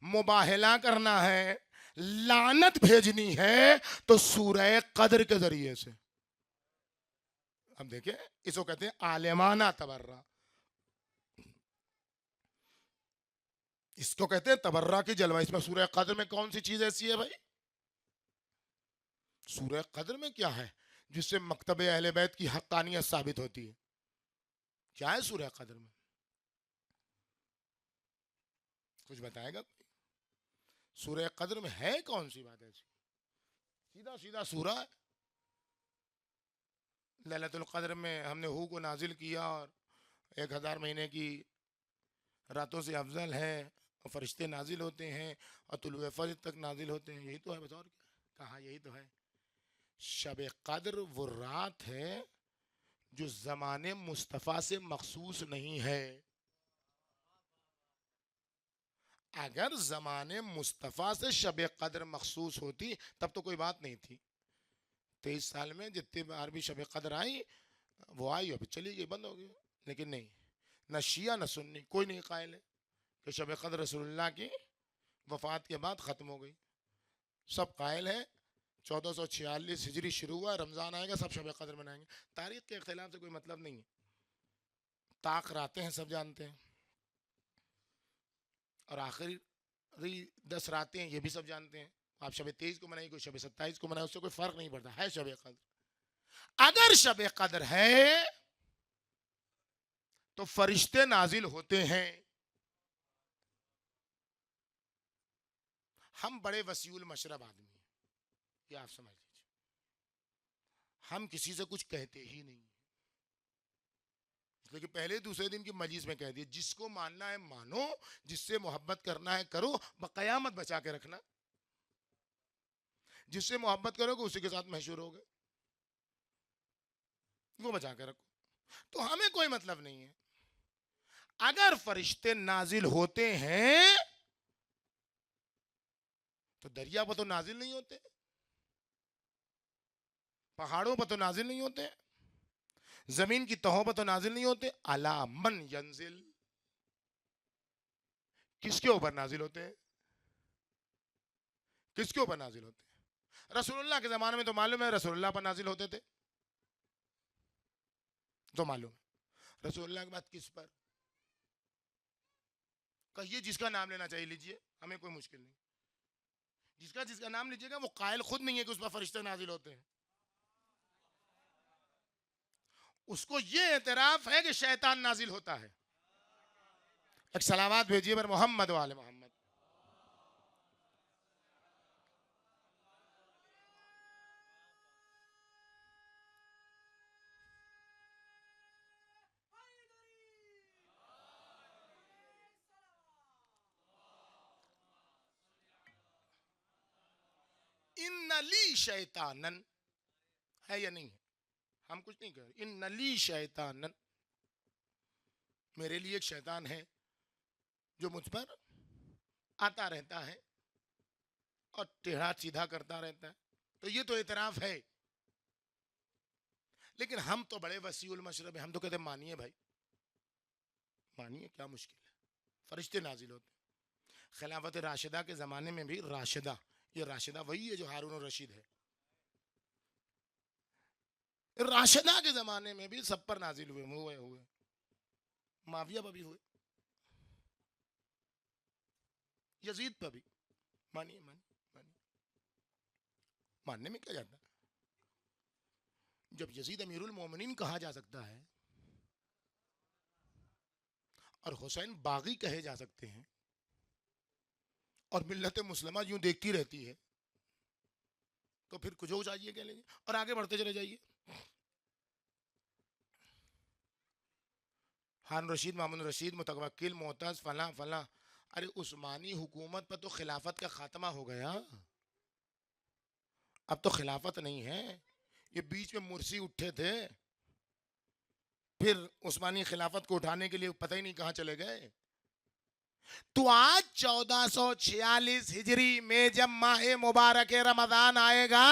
मुबाहला करना है, लानत भेजनी है तो सूरह कद्र के जरिए से। अब देखिए, इसको कहते हैं आलिमाना तबर्रा, इसको कहते हैं तबर्रा की जलवा। इसमें सूरह कद्र में कौन सी चीज ऐसी है भाई? सूरह कद्र में क्या है जिससे मकतब अहले बैत की हक्कानियत साबित होती है? क्या है सूरह कद्र में? कुछ बताएगा कोई? सूरह कद्र में है कौन सी बात ऐसी? सीधा सीधा सूरा है। लैलतुल कद्र में हमने हू को नाजिल किया और 1000 महीने की रातों से अफजल है, और फरिश्ते नाजिल होते हैं और तुलुए फजर तक नाजिल होते हैं। यही तो है, बस और क्या? कहा यही तो है। शब कद्र वो रात है जो जमाने मुस्तफ़ा से मखसूस नहीं है। अगर जमाने मुस्तफ़ा से शब कद्र मखसूस होती तब तो कोई बात नहीं थी। 23 साल में जितने बार भी शब कद्र आई, वो आई और फिर चली गई, बंद हो गई। लेकिन नहीं, न शिया न सुन्नी कोई नहीं कायल है कि शब कद्र रसूलुल्लाह की वफात के बाद ख़त्म हो गई। सब कायल है 1446 हिजरी शुरू हुआ, रमज़ान आएगा सब शब कद्र मनाएंगे। तारीख के इख्तिलाफ से कोई मतलब नहीं है। ताक रातें हैं, सब जानते हैं, और आखिरी 10 रातें हैं, ये भी सब जानते हैं। आप शब 23 को मनाइए, कोई शब 27 को मनाए, उससे कोई फर्क नहीं पड़ता, है शब कद्र। अगर शब कद्र है तो फरिश्ते नाजिल होते हैं। हम बड़े वसीउल मशरब आदमी हैं, ये आप समझ लीजिए। हम किसी से कुछ कहते ही नहीं, लेकिन पहले दूसरे दिन की मजलिस में कह दिए, जिसको मानना है मानो, जिससे मोहब्बत करना है करो, बकयामत बचा के रखना। जिससे मोहब्बत करोगे उसी के साथ महशूर होगे, वो बचा के रखो। तो हमें कोई मतलब नहीं है। अगर फरिश्ते नाजिल होते हैं तो दरिया पर तो नाजिल नहीं होते, पहाड़ों पर तो नाजिल नहीं होते, जमीन की तहों पर तो नाजिल नहीं होते। अला मन यंजिल, किसके ऊपर नाजिल होते हैं? किसके ऊपर नाजिल होते हैं? रसूलुल्लाह के जमाने में तो मालूम है रसूलुल्लाह पर नाजिल होते थे, तो मालूम है। रसूलुल्लाह के बाद किस पर? कहिए जिसका नाम लेना चाहिए लीजिए, हमें कोई मुश्किल नहीं। जिसका जिसका नाम लीजिएगा वो कायल खुद नहीं है कि उस पर फरिश्ते नाजिल होते हैं। उसको ये एतराफ है कि शैतान नाजिल होता है। एक सलावात भेजिए पर मोहम्मद वाले मोहम्मद। इन्नली शैतानन, है या नहीं है? हम कुछ नहीं कह रहे। इन्नली शैतानन, मेरे लिए एक शैतान है जो मुझ पर आता रहता है और टेढ़ा सीधा करता रहता है। तो ये तो एतराफ है। लेकिन हम तो बड़े वसीउल मशरब है, हम तो कहते मानिए भाई, मानिए, क्या मुश्किल है। फरिश्ते नाजिल होते। खिलाफत राशिदा के ज़माने में भी राशिदा, ये राशिदा वही है जो हारून रशीद है। राशिदा के ज़माने में भी सब पर नाजिल हुए, माविया पर भी हुए, यजीद पर भी। मानिए मानिए मानिए, मानने में क्या जाता है? जब यजीद अमीरुल मोमिनीन कहा जा सकता है और हुसैन बागी कहे जा सकते हैं और मिल्लत मुस्लिमा यूं देखती रहती है, तो फिर कुछ हो चाहिए कह लेंगे और आगे बढ़ते चले जाइए। हारून रशीद, मामून रशीद, मुतवक्किल, मोतज, फला फला। अरे उस्मानी हुकूमत पर तो खिलाफत का खात्मा हो गया, अब तो खिलाफत नहीं है। ये बीच में मुर्सी उठे थे, फिर उस्मानी खिलाफत को उठाने के लिए पता ही नहीं कहां चले गए। तो आज 1446 हिजरी में जब माह मुबारक रमजान आएगा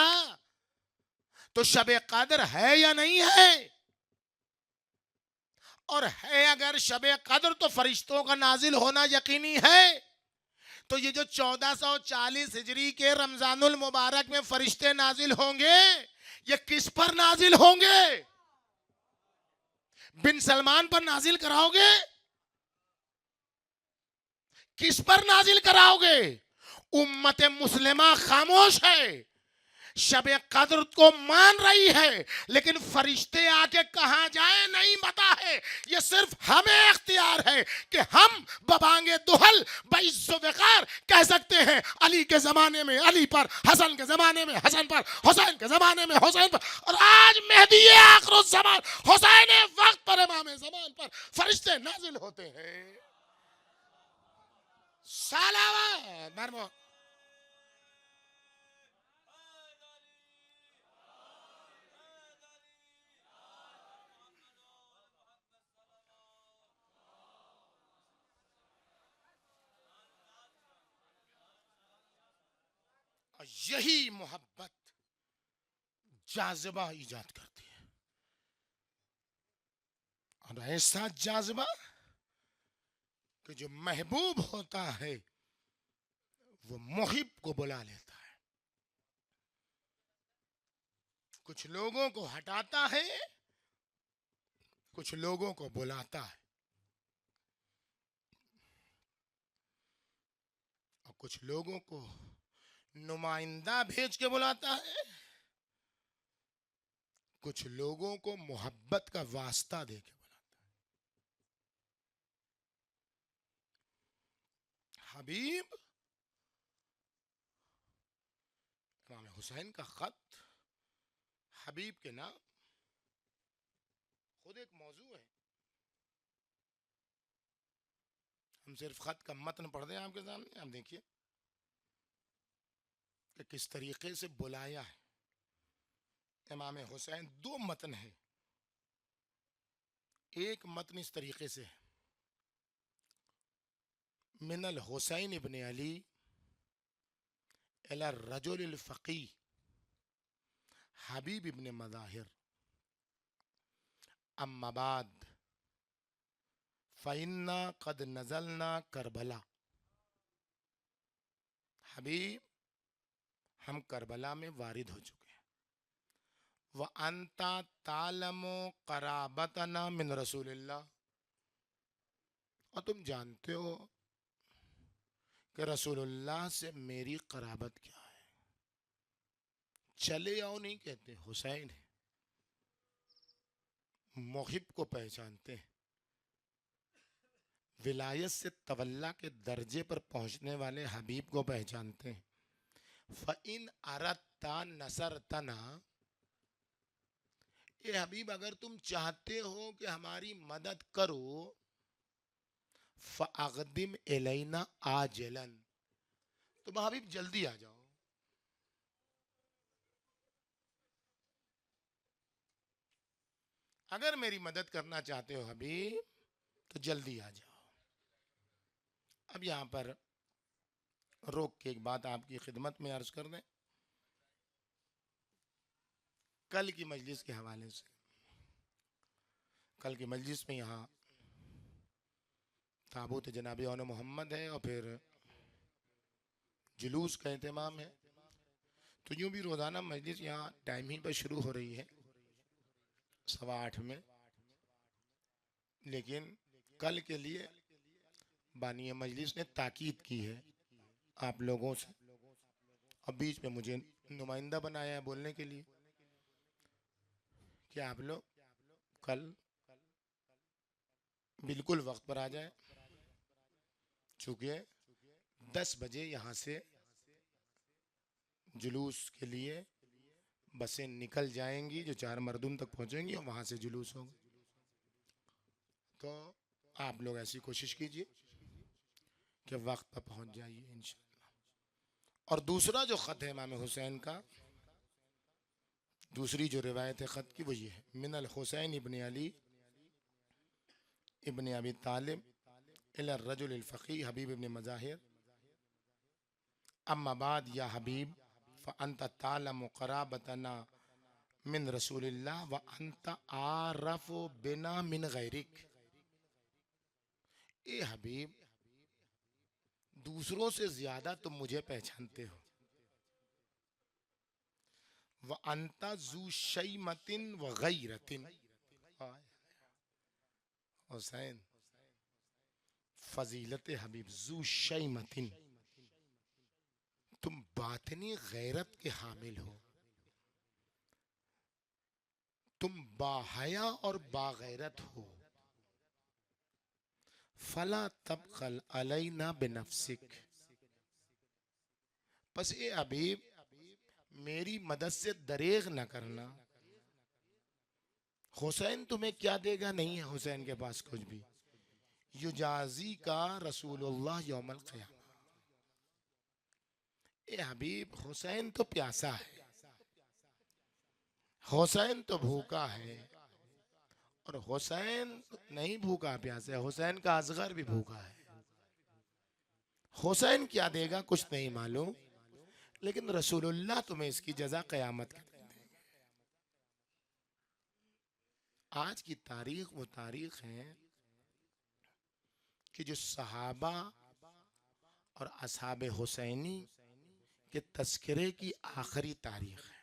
तो शबे कद्र है या नहीं है? और है अगर शबे कद्र तो फरिश्तों का नाजिल होना यकीनी है। तो ये जो 1440 हिजरी के रमजानुल मुबारक में फरिश्ते नाजिल होंगे, ये किस पर नाजिल होंगे? बिन सलमान पर नाजिल कराओगे? किस पर नाजिल कराओगे? उम्मत मुस्लिमा खामोश है, शबे कद्र को मान रही है, लेकिन फरिश्ते आके कहां जाए नहीं पता है। ये सिर्फ हमें इख्तियार है कि हम बबांगे दुहल बेइज्जत कह सकते हैं अली के जमाने में अली पर, हसन के जमाने में हसन पर, हुसैन के जमाने में हुसैन पर, और आज मेहदी आखिरुज़ ज़मान हुसैन वक्त पर इमाम ज़मान पर फरिश्ते नाजिल होते हैं। सलावत मरमो। यही मोहब्बत जाज़िबा ईजाद करती है, और ऐसा जाज़िबा कि जो महबूब होता है वो मुहिब को बुला लेता है। कुछ लोगों को हटाता है, कुछ लोगों को बुलाता है, और कुछ लोगों को नुमाइंदा भेज के बुलाता है, कुछ लोगों को मोहब्बत का वास्ता दे के बुलाता है। हबीब इमाम हुसैन का खत हबीब के नाम खुद एक मौजू है। हम सिर्फ खत का मतन पढ़ दें आपके सामने, आप देखिए कि किस तरीके से बुलाया है इमाम हुसैन। दो मतन है, एक मतन इस तरीके से है, मिनल हुसैन इब्न अली इला रजुल फकी हबीब इब्न मज़ाहिर अम्मा बाद फ़इन्ना क़द नज़लना करबला। हबीब, हम करबला में वारिद हो चुके हैं। व अंता तालमो कराबतना मिन रसूलिल्लाह, और तुम जानते हो कि रसूलुल्लाह से मेरी कराबत क्या है। चले आओ नहीं कहते, हुसैन है, मुहिब को पहचानते हैं, विलायत से तवल्ला के दर्जे पर पहुंचने वाले हबीब को पहचानते हैं। फ़इन अरत्ता नसरतना, ए हबीब अगर तुम चाहते हो कि हमारी मदद करो, फ़अक़दिम इलैना आजिलन, तुम हबीब जल्दी आ जाओ। अगर मेरी मदद करना चाहते हो हबीब तो जल्दी आ जाओ। अब यहाँ पर रोक के एक बात आपकी खिदमत में अर्ज कर दें। कल की मजलिस के हवाले से, कल की मजलिस में यहाँ ताबूत जनाब औन मोहम्मद है और फिर जुलूस का एहतमाम है। तो यूँ भी रोज़ाना मजलिस यहाँ टाइम ही पर शुरू हो रही है 8:15 में, लेकिन कल के लिए बानी मजलिस ने ताकीद की है आप लोगों से, और बीच में मुझे नुमाइंदा बनाया है बोलने के लिए कि आप लोग कल बिल्कुल वक्त पर आ जाए, चूँकि 10 बजे यहाँ से जुलूस के लिए बसें निकल जाएंगी जो 4 मरदूम तक पहुँचेंगी और वहाँ से जुलूस होगा। तो आप लोग ऐसी कोशिश कीजिए कि वक्त पर पहुंच जाइए इंशाअल्लाह। और दूसरा जो ख़त है इमाम हुसैन का, दूसरी जो रिवायत है ख़त की वो ये है, मिनल हुसैन इब्न अली इब्न अबी तालिब इला रजुल फ़क़ीह हबीब इब्न मज़ाहिर अम्मा बाद या हबीब फ़अंत तालमु क़राबतना मिन रसूलिल्लाह व अंत आरफ़ु बिना मिन गैरिक। ए हबीब, दूसरों से ज्यादा तुम मुझे पहचानते हो। व अंता जू शैमतिन व गैरतिन, हुसैन फजीलत हबीब, जू शैमतिन, तुम बातनी गैरत के हामिल हो, तुम बाहया और बागैरत हो। फला तबखल अलैना बिनफ्सिक, बस ए हबीब मेरी मदद से दरेग न करना। हुसैन तुम्हें क्या देगा, नहीं है हुसैन के पास कुछ भी। युजाजी का रसूलुल्लाह यौमल क़यामा। ए हबीब हुसैन तो प्यासा है, हुसैन तो भूखा है, और हुसैन नहीं भूखा प्यासा है, हुसैन का असगर भी भूखा है। हुसैन क्या देगा कुछ नहीं मालूम, लेकिन रसूलुल्लाह तुम्हें इसकी जजा क़यामत के दिन देंगे। आज की तारीख वो तारीख है कि जो सहाबा और असहाबे हुसैनी के तस्करे की आखिरी तारीख है।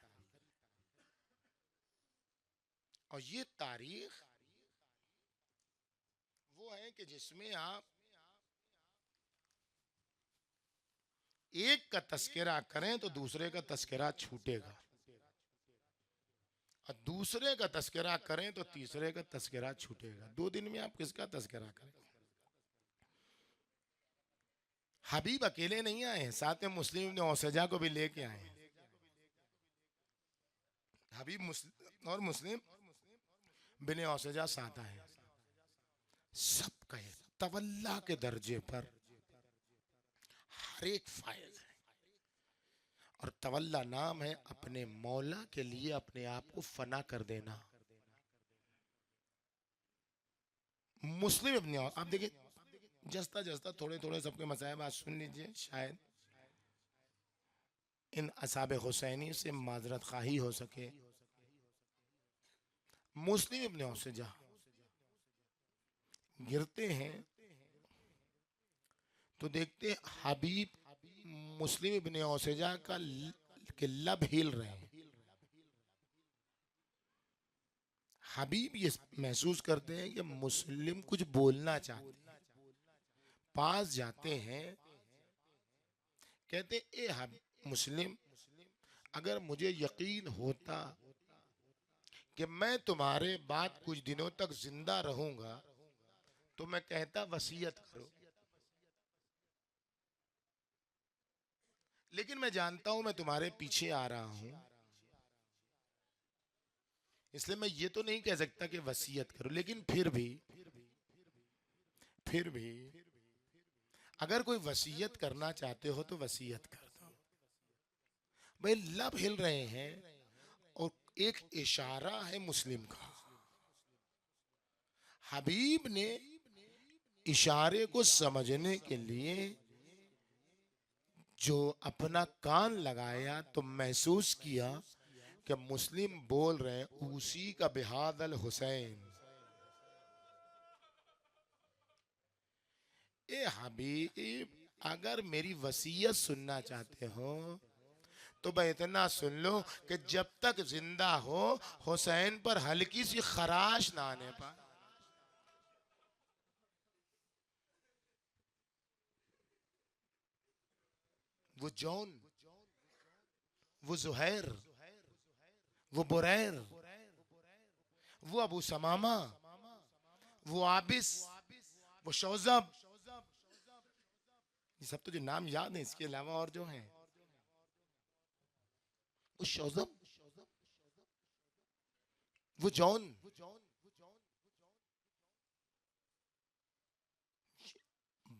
और ये तारीख वो है कि जिसमें आप एक का तस्करा करें तो दूसरे का तस्करा छूटेगा, और दूसरे का तस्करा करें तो तीसरे का तस्करा छूटेगा। 2 दिन में आप किसका तस्करा करें? हबीब अकेले नहीं आए हैं, साथ में मुस्लिम ने औसजा को भी लेके आए हैं। हबीब और मुस्लिम बिन औसजा साथ आए हैं। सब कहे तवल्ला के दर्जे पर हर एक फायज है, और तवल्ला नाम है अपने मौला के लिए अपने आप को फना कर देना। मुस्लिम अपने आप देखिए, जस्ता जस्ता थोड़े थोड़े सबके मसाइब आज सुन लीजिए, शायद इन असाब हुसैनी से माजरत खाही हो सके। मुस्लिम इब्न औसजा गिरते हैं तो देखते हैं हबीब मुस्लिम इब्न औसजा का के लब हिल रहे हैं। हबीब ये महसूस करते हैं कि मुस्लिम कुछ बोलना चाहते हैं, पास जाते हैं, कहते ए मुस्लिम, अगर मुझे यकीन होता कि मैं तुम्हारे बाद कुछ दिनों तक जिंदा रहूंगा तो मैं कहता वसीयत करो, लेकिन मैं जानता हूं मैं तुम्हारे पीछे आ रहा हूं, इसलिए मैं ये तो नहीं कह सकता कि वसीयत करो। लेकिन फिर भी अगर कोई वसीयत करना चाहते हो तो वसीयत कर दो। भाई लब हिल रहे हैं और एक इशारा है मुस्लिम का। हबीब ने इशारे को समझने के लिए जो अपना कान लगाया तो महसूस किया कि मुस्लिम बोल रहे हैं उसी का बिहादल हुसैन। ए हबीब, अगर मेरी वसीयत सुनना चाहते हो तो भाई इतना सुन लो कि जब तक जिंदा हो हुसैन पर हल्की सी खराश ना आने पाए। वो जौन, वो जुहैर, वो बुरैर, वो अबू समामा, वो आबिस, वो शौजब, ये सब तो जो नाम याद है, इसके अलावा और जो हैं, वो शौजब, वो जौन,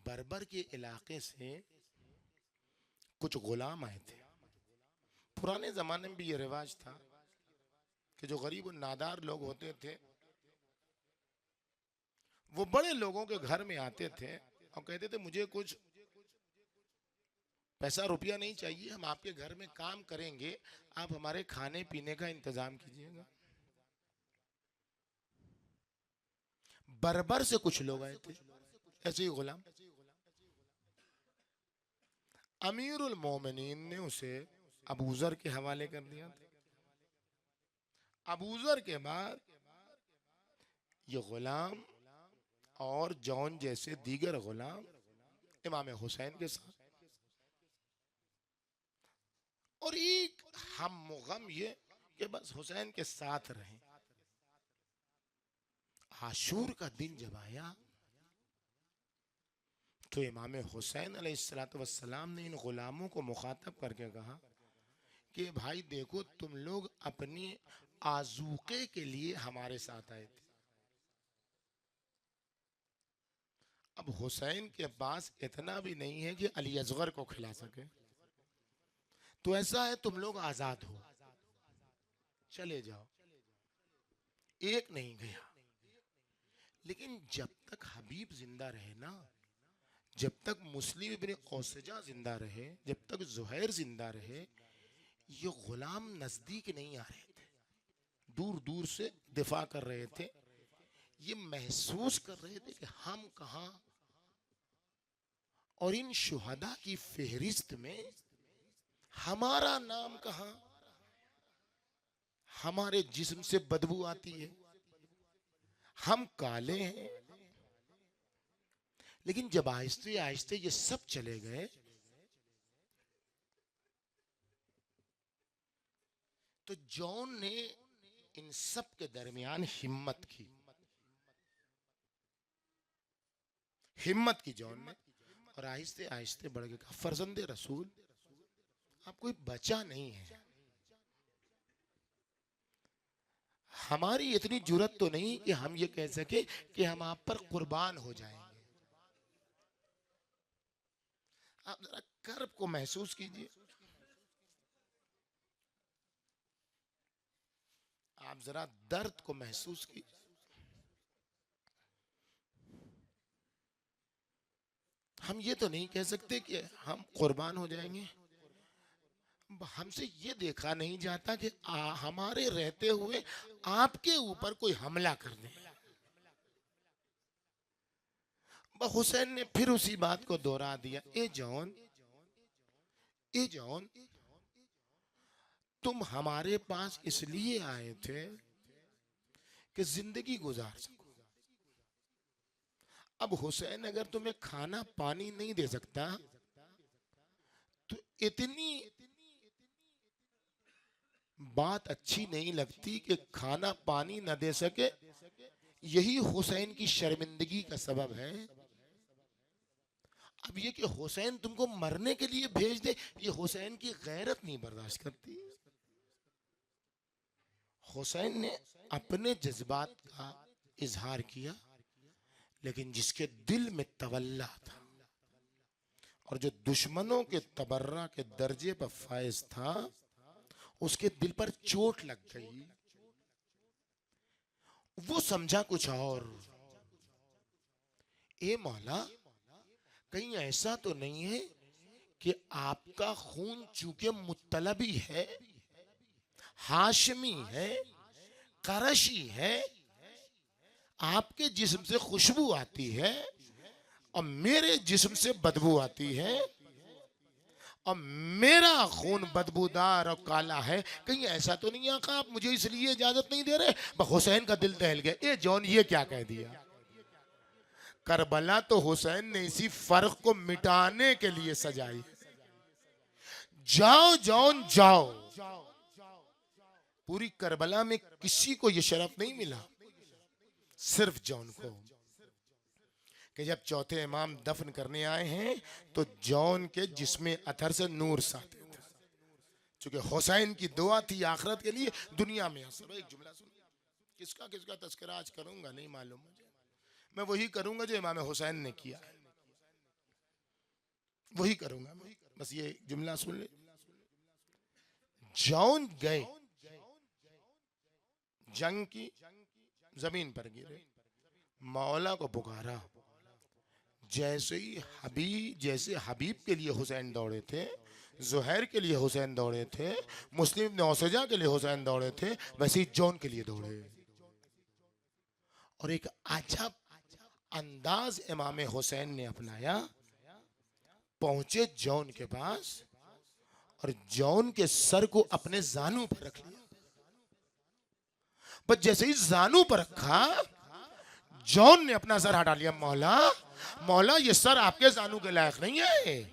बर्बर के इलाके से कुछ गुलाम आए थे। पुराने जमाने में भी ये रिवाज था कि जो गरीब और नादार लोग होते थे वो बड़े लोगों के घर में आते थे और कहते थे मुझे कुछ पैसा रुपया नहीं चाहिए, हम आपके घर में काम करेंगे, आप हमारे खाने पीने का इंतजाम कीजिएगा। बर्बर से कुछ लोग आए थे ऐसे ही गुलाम। अमीरुल मोमिनीन ने उसे अबूजर के हवाले कर दिया था। अबूजर के बाद ये गुलाम और जॉन जैसे दीगर गुलाम इमाम हुसैन के साथ, और एक हम गम ये कि बस हुसैन के साथ रहें। आशूर का दिन जब आया तो इमाम हुसैन अलैहिस्सलाम ने इन गुलामों को मुखातब करके कहा कि भाई देखो, तुम लोग अपनी आजूके के लिए हमारे साथ आए थे। अब हुसैन के पास इतना भी नहीं है कि अली असगर को खिला सके, तो ऐसा है तुम लोग आजाद हो, चले जाओ। एक नहीं गया, लेकिन जब तक हबीब जिंदा रहे ना, जब तक मुस्लिम इब्न औसजा जिंदा रहे, जब तक जुहैर जिंदा रहे, ये गुलाम नजदीक नहीं आ रहे थे, दूर दूर से दिफा कर रहे थे। ये महसूस कर रहे थे कि हम कहां, और इन शुहदा की फेहरिस्त में हमारा नाम कहां। हमारे जिस्म से बदबू आती है, हम काले हैं। लेकिन जब आहिस्ते आहिस्ते ये सब चले गए तो जॉन ने इन सब के दरमियान हिम्मत की। जॉन ने, और आहिस्ते आहिस्ते बढ़ के कहा, फर्जंदे रसूल, आप कोई बचा नहीं है, हमारी इतनी जुर्रत तो नहीं कि हम ये कह सके कि हम आप पर कुर्बान हो जाएंगे। आप जरा कर्ब को महसूस कीजिए, आप जरा दर्द को महसूस कीजिए। हम ये तो नहीं कह सकते कि हम कुर्बान हो जाएंगे। हमसे ये देखा नहीं जाता कि हमारे रहते हुए आपके ऊपर कोई हमला कर दे। हुसैन ने फिर उसी बात को दोहरा दिया, ए जॉन, तुम हमारे पास इसलिए आए थे कि जिंदगी गुजार सको। अब हुसैन अगर तुम्हें खाना पानी नहीं दे सकता तो इतनी बात अच्छी नहीं लगती कि खाना पानी न दे सके, यही हुसैन की शर्मिंदगी का सबब है। अब ये कि हुसैन तुमको मरने के लिए भेज दे, ये हुसैन की गैरत नहीं बर्दाश्त करती। हुसैन ने अपने जज्बात का इजहार किया, लेकिन जिसके दिल में तवल्ला था और जो दुश्मनों के तबर्रा के दर्जे पर फायज था, उसके दिल पर चोट लग गई। वो समझा कुछ और, ए मौला, कहीं ऐसा तो नहीं है कि आपका खून चूंकि मुत्तलबी है, हाशमी है, करशी है, आपके जिस्म से खुशबू आती है और मेरे जिस्म से बदबू आती है, और मेरा खून बदबूदार और काला है, कहीं ऐसा तो नहीं आका आप मुझे इसलिए इजाजत नहीं दे रहे। हुसैन का दिल दहल गया, ए जॉन ये क्या कह दिया। करबला तो हुसैन ने इसी फर्क को मिटाने के लिए सजाई। जाओ जॉन जाओ। पूरी करबला में किसी को यह शरफ नहीं मिला, सिर्फ जॉन को, कि जब चौथे इमाम दफन करने आए हैं तो जॉन के जिस्म अथर से नूर साते थे, क्योंकि हुसैन की दुआ थी आखिरत के लिए, दुनिया में असर। एक जुमला सुन, किसका किसका तस्करा आज करूंगा नहीं मालूम मुझे, मैं वही करूंगा जो इमाम हुसैन ने किया है। वही करूंगा मैं, बस ये जुमला सुन ले। जौन गए जंग की, जमीन पर गिरे, मौला को पुकारा। जैसे हबीब के लिए हुसैन दौड़े थे, जुहैर के लिए हुसैन दौड़े थे, मुस्लिम नौसजा के लिए हुसैन दौड़े थे, वैसे ही जौन के लिए दौड़े। और एक अजब अंदाज इमाम हुसैन ने अपनाया। पहुंचे जौन के पास और जौन के सर को अपने जानू पर रख लिया। बस जैसे ही जानू पर रखा, जौन ने अपना सर हटा लिया। मौला, मौला, ये सर आपके जानू के लायक नहीं है।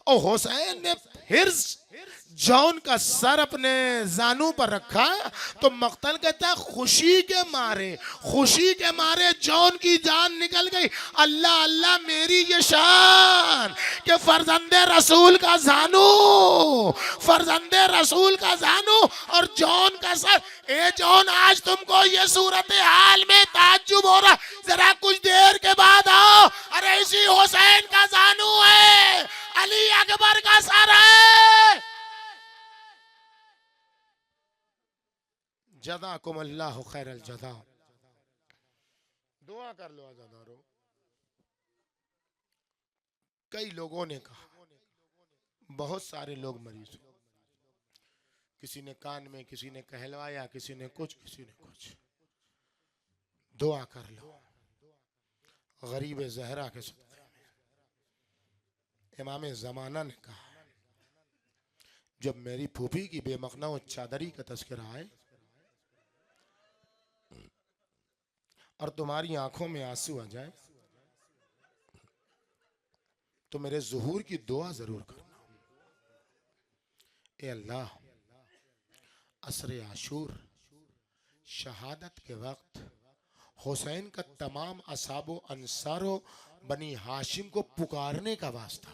और हुसैन ने फिर जौन का सर अपने जानू पर रखा तो मक्तल कहता है खुशी के मारे जौन की जान निकल गई। अल्लाह अल्लाह, मेरी ये शान कि फर्जंदे रसूल का जानू और जौन का सर। ए जौन, आज तुमको ये सूरत हाल में ताज्जुब हो रहा, जरा कुछ देर के बाद आओ। अरे इसी हुसैन का जानू है, अली अकबर का सर है। जज़ाकुमुल्लाहु खैरल जज़ा। दुआ कर लो आज़ादारो। कई लोगों ने कहा, बहुत सारे लोग मरीज, किसी ने कान में, किसी ने कहलवाया, किसी ने कुछ। दुआ कर लो गरीब ज़हरा के सदक़े में। इमाम ज़माना ने कहा, जब मेरी फूफी की बेमखना चादरी का तज़किरा आए और तुम्हारी आंखों में आंसू आ जाए तो मेरे ज़ुहूर की दुआ जरूर करना। ए अल्लाह, असरे आशूर शहादत के वक्त हुसैन का तमाम असहाबो अंसारो बनी हाशिम को पुकारने का वास्ता,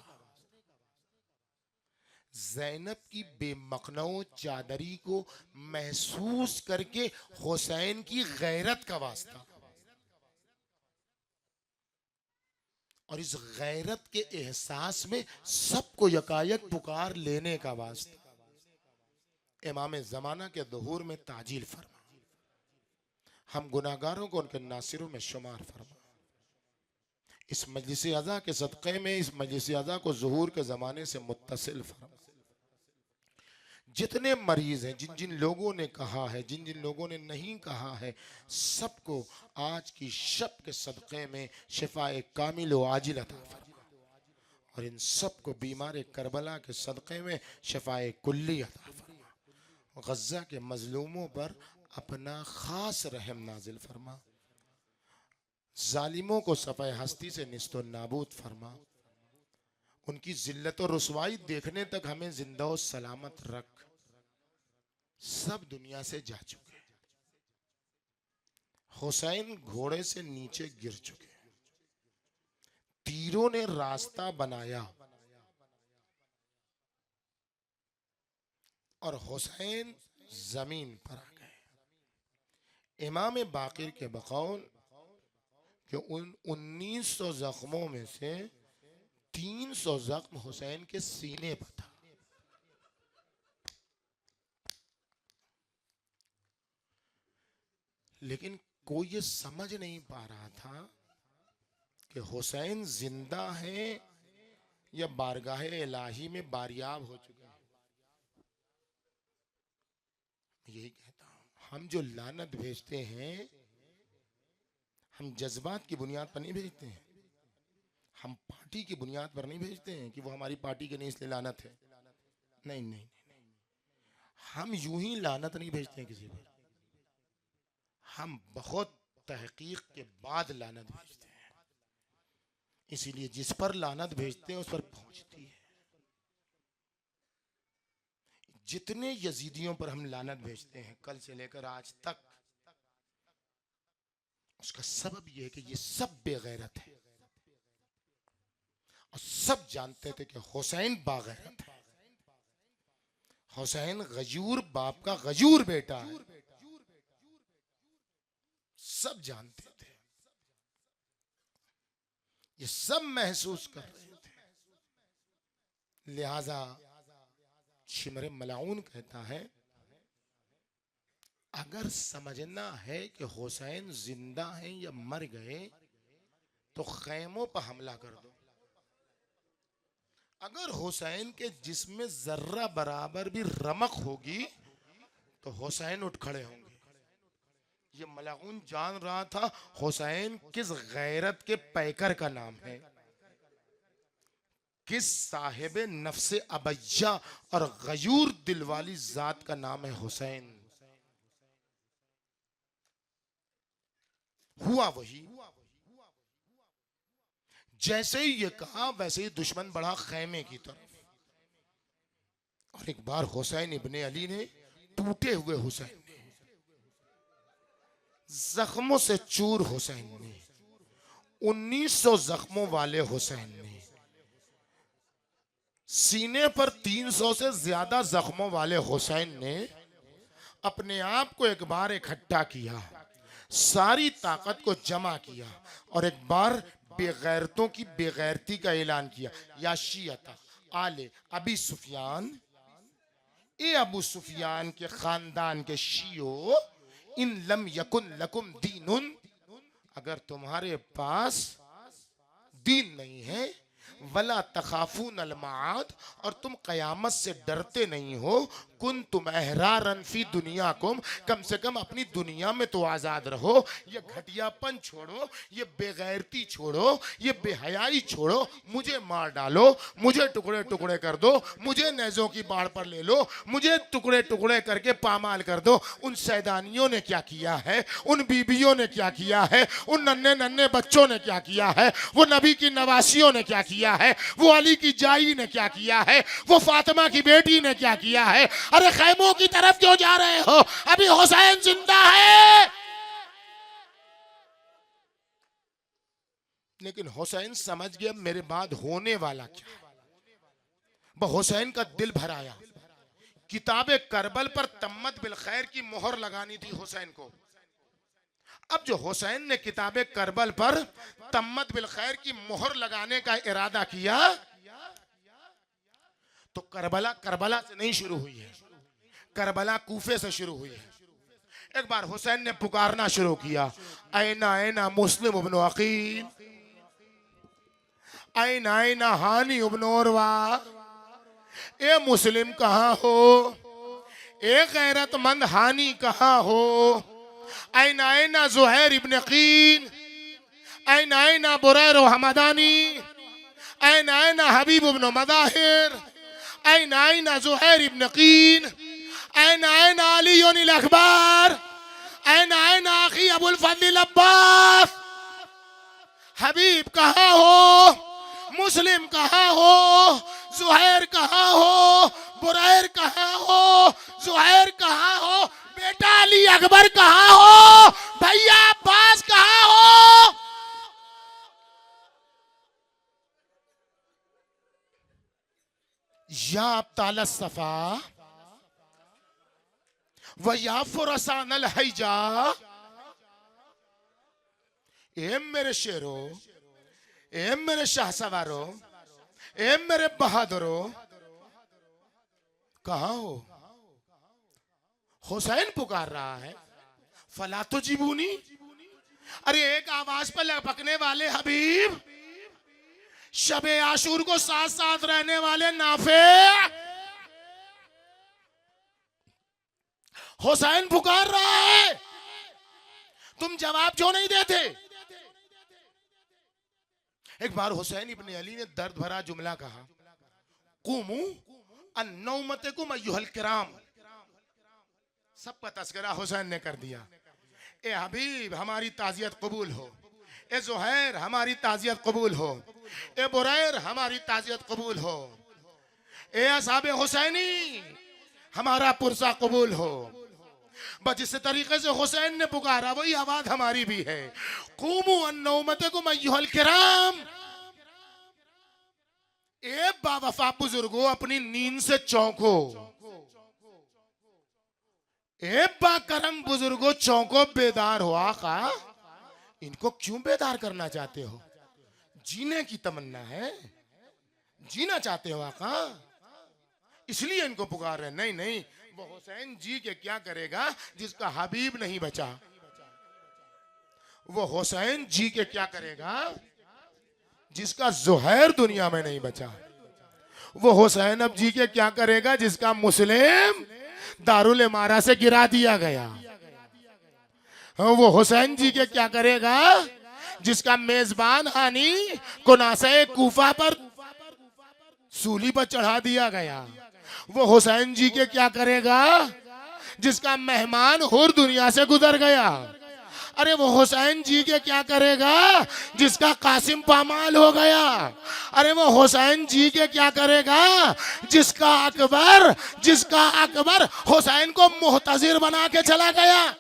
ज़ैनब की बेमखनौ चादरी को महसूस करके हुसैन की गैरत का वास्ता, और इस गैरत के एहसास में सबको यकायक पुकार लेने का वास्ता, इमाम ज़माना के ज़ुहूर में ताजील फरमा। हम गुनाहगारों को उनके नासिरों में शुमार फरमा। इस मजलिस अज़ा के सदक़े में इस मजलिस अज़ा को ज़ुहूर के ज़माने से मुत्तसिल फरमा। जितने मरीज हैं, जिन जिन लोगों ने कहा है, जिन जिन लोगों ने नहीं कहा है, सबको आज की शब के सदक़े में शिफाए कामिल व आजिल अता फरमा। और इन सबको बीमार करबला के सदक़े में शिफाए कुल्ली अता फरमा। गज़्ज़ा के मज़लूमों पर अपना खास रहम नाजिल फरमा। जालिमों को सफ़ाए हस्ती से निस्तो नाबूद फरमा। उनकी जिल्लत और रुसवाई देखने तक हमें जिंदा और सलामत रख। सब दुनिया से जा चुके, हुसैन घोड़े से नीचे गिर चुके, तीरों ने रास्ता बनाया और हुसैन जमीन पर आ गए। इमाम बाकिर के बकौल कि उन 1900 जख्मों में से 300 जख्म हुसैन के सीने पर था। लेकिन कोई ये समझ नहीं पा रहा था कि हुसैन जिंदा है या बारगाह इलाही में बारियाब हो चुके हैं। यही कहता हूं, हम जो लानत भेजते हैं, हम जज्बात की बुनियाद पर नहीं भेजते हैं, हम पार्टी की बुनियाद पर नहीं भेजते हैं कि वो हमारी पार्टी के नहीं इसलिए लानत है। नहीं नहीं, हम यूं ही लानत नहीं भेजते हैं किसी पर। हम बहुत तहकीक के बाद लानत भेजते हैं। इसीलिए जिस पर लानत भेजते हैं उस पर पहुंचती है। जितने यजीदियों पर हम लानत भेजते हैं कल से लेकर आज तक, उसका सबब यह है कि ये सब बेगैरत है और सब जानते थे कि हुसैन बागैरत है। हुसैन गजूर बाप का गजूर बेटा है, सब जानते थे, ये सब महसूस कर रहे थे। लिहाजा शिमर मलाउन कहता है, अगर समझना है कि हुसैन जिंदा हैं या मर गए तो खैमों पर हमला कर दो। अगर हुसैन के जिस्म में जर्रा बराबर भी रमक होगी तो हुसैन उठ खड़े होंगे। ये मलाउन जान रहा था हुसैन किस गैरत के पैकर का नाम है, किस साहिब नफ्से अबैया और गयूर दिल वाली जात का नाम है हुसैन। हुआ वही, जैसे ही ये कहा वैसे ही दुश्मन बढ़ा खैमे की तरफ। और एक बार हुसैन इब्ने अली ने, टूटे हुए हुसैन ने, जख्मों से चूर हुसैन ने, 1900 जख्मों वाले हुसैन ने, सीने पर 300 से ज्यादा जख्मों वाले हुसैन ने अपने आप को एक बार इकट्ठा किया, सारी ताकत को जमा किया और एक बार बेगैरतों की बेगैरती का ऐलान किया। या शियता आले अबी सुफियान, ए अबू सुफियान के खानदान के शियो, इन लम यकुन लकुम दीनुन, अगर तुम्हारे पास दीन नहीं है, वला तखाफून अल माद, और तुम कयामत से डरते नहीं हो, कुन तुम अहरारन फी दुनिया कम से कम अपनी दुनिया में तो आजाद रहो। ये घटियापन छोड़ो, ये बेगैरती छोड़ो, ये बेहयाई छोड़ो, मुझे मार डालो, मुझे टुकड़े टुकड़े कर दो, मुझे नेज़ों की बाढ़ पर ले लो, मुझे टुकड़े टुकड़े करके पामाल कर दो। उन सैदानियों ने क्या किया है, उन बीबियों ने क्या किया है, उन नन्हे नन्हे बच्चों ने क्या किया है, वो नबी की नवासियों ने क्या किया है, वो अली की जाई ने क्या किया है, वो फातिमा की बेटी ने क्या किया है। अरे खैमों की तरफ क्यों जा रहे हो, अभी हुसैन जिंदा है। लेकिन हुसैन समझ गया मेरे बाद होने वाला क्या है। वह हुसैन का दिल भर आया। किताबे करबल पर तम्मत बिल खैर की मोहर लगानी थी हुसैन को। अब जो हुसैन ने किताबे करबल पर तम्मत बिल खैर की मोहर लगाने का इरादा किया तो करबला से नहीं शुरू हुई है, करबला कूफे से शुरू हुई है। एक बार हुसैन ने पुकारना शुरू किया, ऐना ऐना मुस्लिम इब्न अकील, ऐना ऐना हानी इब्न उरवा, ए मुस्लिम कहाँ हो, ए गैरतमंद हानी कहाँ हो, ऐना ऐना ज़ुहैर इब्न क़ीन, ऐना ऐना बुरैर हमदानी, ऐना ऐना हबीब इब्न मदाहिर, ऐना ऐना ज़ुहैर इब्न क़ीन, ऐना ऐना अली अकबर, ऐना ऐना अखी अबुल फज़ल अब्बास। हबीब कहाँ हो, मुस्लिम कहाँ हो, ज़ुहैर कहाँ हो, बुरैर कहाँ हो, ज़ुहैर कहाँ हो, बेटा अली अकबर कहाँ हो, भैया अब्बास कहाँ हो। या अब्ताल सफा व या फुरसान अल हैजा, ए मेरे शेरो, ए मेरे शाहसवारो, ए मेरे बहादुरो, कहाँ हो। हुसैन पुकार रहा है, फला तो जीबूनी। अरे एक आवाज पर लपकने वाले हबीब, शबे आशूर को साथ साथ रहने वाले नाफे, हुसैन पुकार रहा है, तुम जवाब क्यों नहीं देते। एक बार हुसैन इब्ने अली ने दर्द भरा जुमला कहा, कुमू अन्नौमतकुम अय्युहल किराम। सबका तस्करा हुसैन ने कर दिया। ए हबीब हमारी ताजियत कबूल हो, ए ज़ुहैर हमारी ताजियत कबूल हो, ए बुरैर हमारी ताजियत कबूल हो, ए असहाबे हुसैनी हमारा पुरसा कबूल हो। बस जिस तरीके से हुसैन ने पुकारा वही आवाज हमारी भी है, कुमू अन्नौमतकुम अय्युहल किराम। ए बावफा बुजुर्गो अपनी नींद से चौंको, ए बाकरम बुजुर्गो चौंको, बेदार हो। आका इनको क्यों बेदार करना चाहते हो, जीने की तमन्ना है, जीना चाहते हो आका, इसलिए इनको पुकार रहे। नहीं नहीं, वो हुसैन जी के क्या करेगा जिसका हबीब नहीं बचा। वो हुसैन जी के क्या करेगा जिसका जुहैर दुनिया में नहीं बचा। वो हुसैन अब जी के क्या करेगा जिसका मुस्लिम दारुल इमारा से गिरा दिया गया। वो हुसैन जी के क्या करेगा जिसका मेजबान हानी को नासे कूफा पर सूली पर चढ़ा दिया गया। वो हुसैन जी के क्या करेगा जिसका मेहमान हुर दुनिया से गुजर गया। अरे वो हुसैन जी के क्या करेगा जिसका कासिम पामाल हो गया। अरे वो हुसैन जी के क्या करेगा जिसका अकबर हुसैन को मुहतजिर बना के चला गया।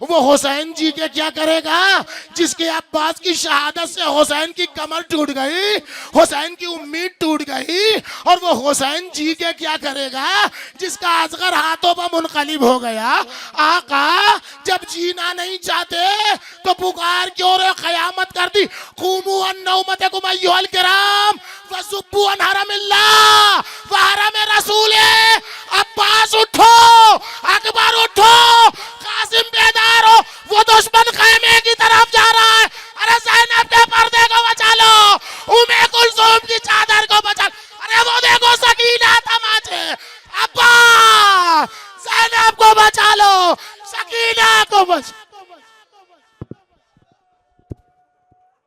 वो हुसैन जी के क्या करेगा जिसके अब्बास की शहादत से हुसैन की कमर टूट गई, हुसैन की उम्मीद टूट गई। और वो हुसैन जी के क्या करेगा जिसका असगर हाथों पर मुनकलिब हो गया। आका जब जीना नहीं चाहते तो पुकार क्यों रे क़यामत कर दी। क़ूमू अन नौमतकुम अय्युहल किराम वसुब्बू अन हरमिल्लाह व हरम रसूल। अब्बास उठो, अकबर उठो, कासिम बेदार हो, वो दुश्मन खैमे की तरफ जा रहा है। अरे ज़ैनब के पर्दे को बचा लो, उम्मे कुलसूम की चादर को बचा लो। अरे वो देखो सकीना तमाचे। अब्बा ज़ैनब को बचा लो, सकीना को बचा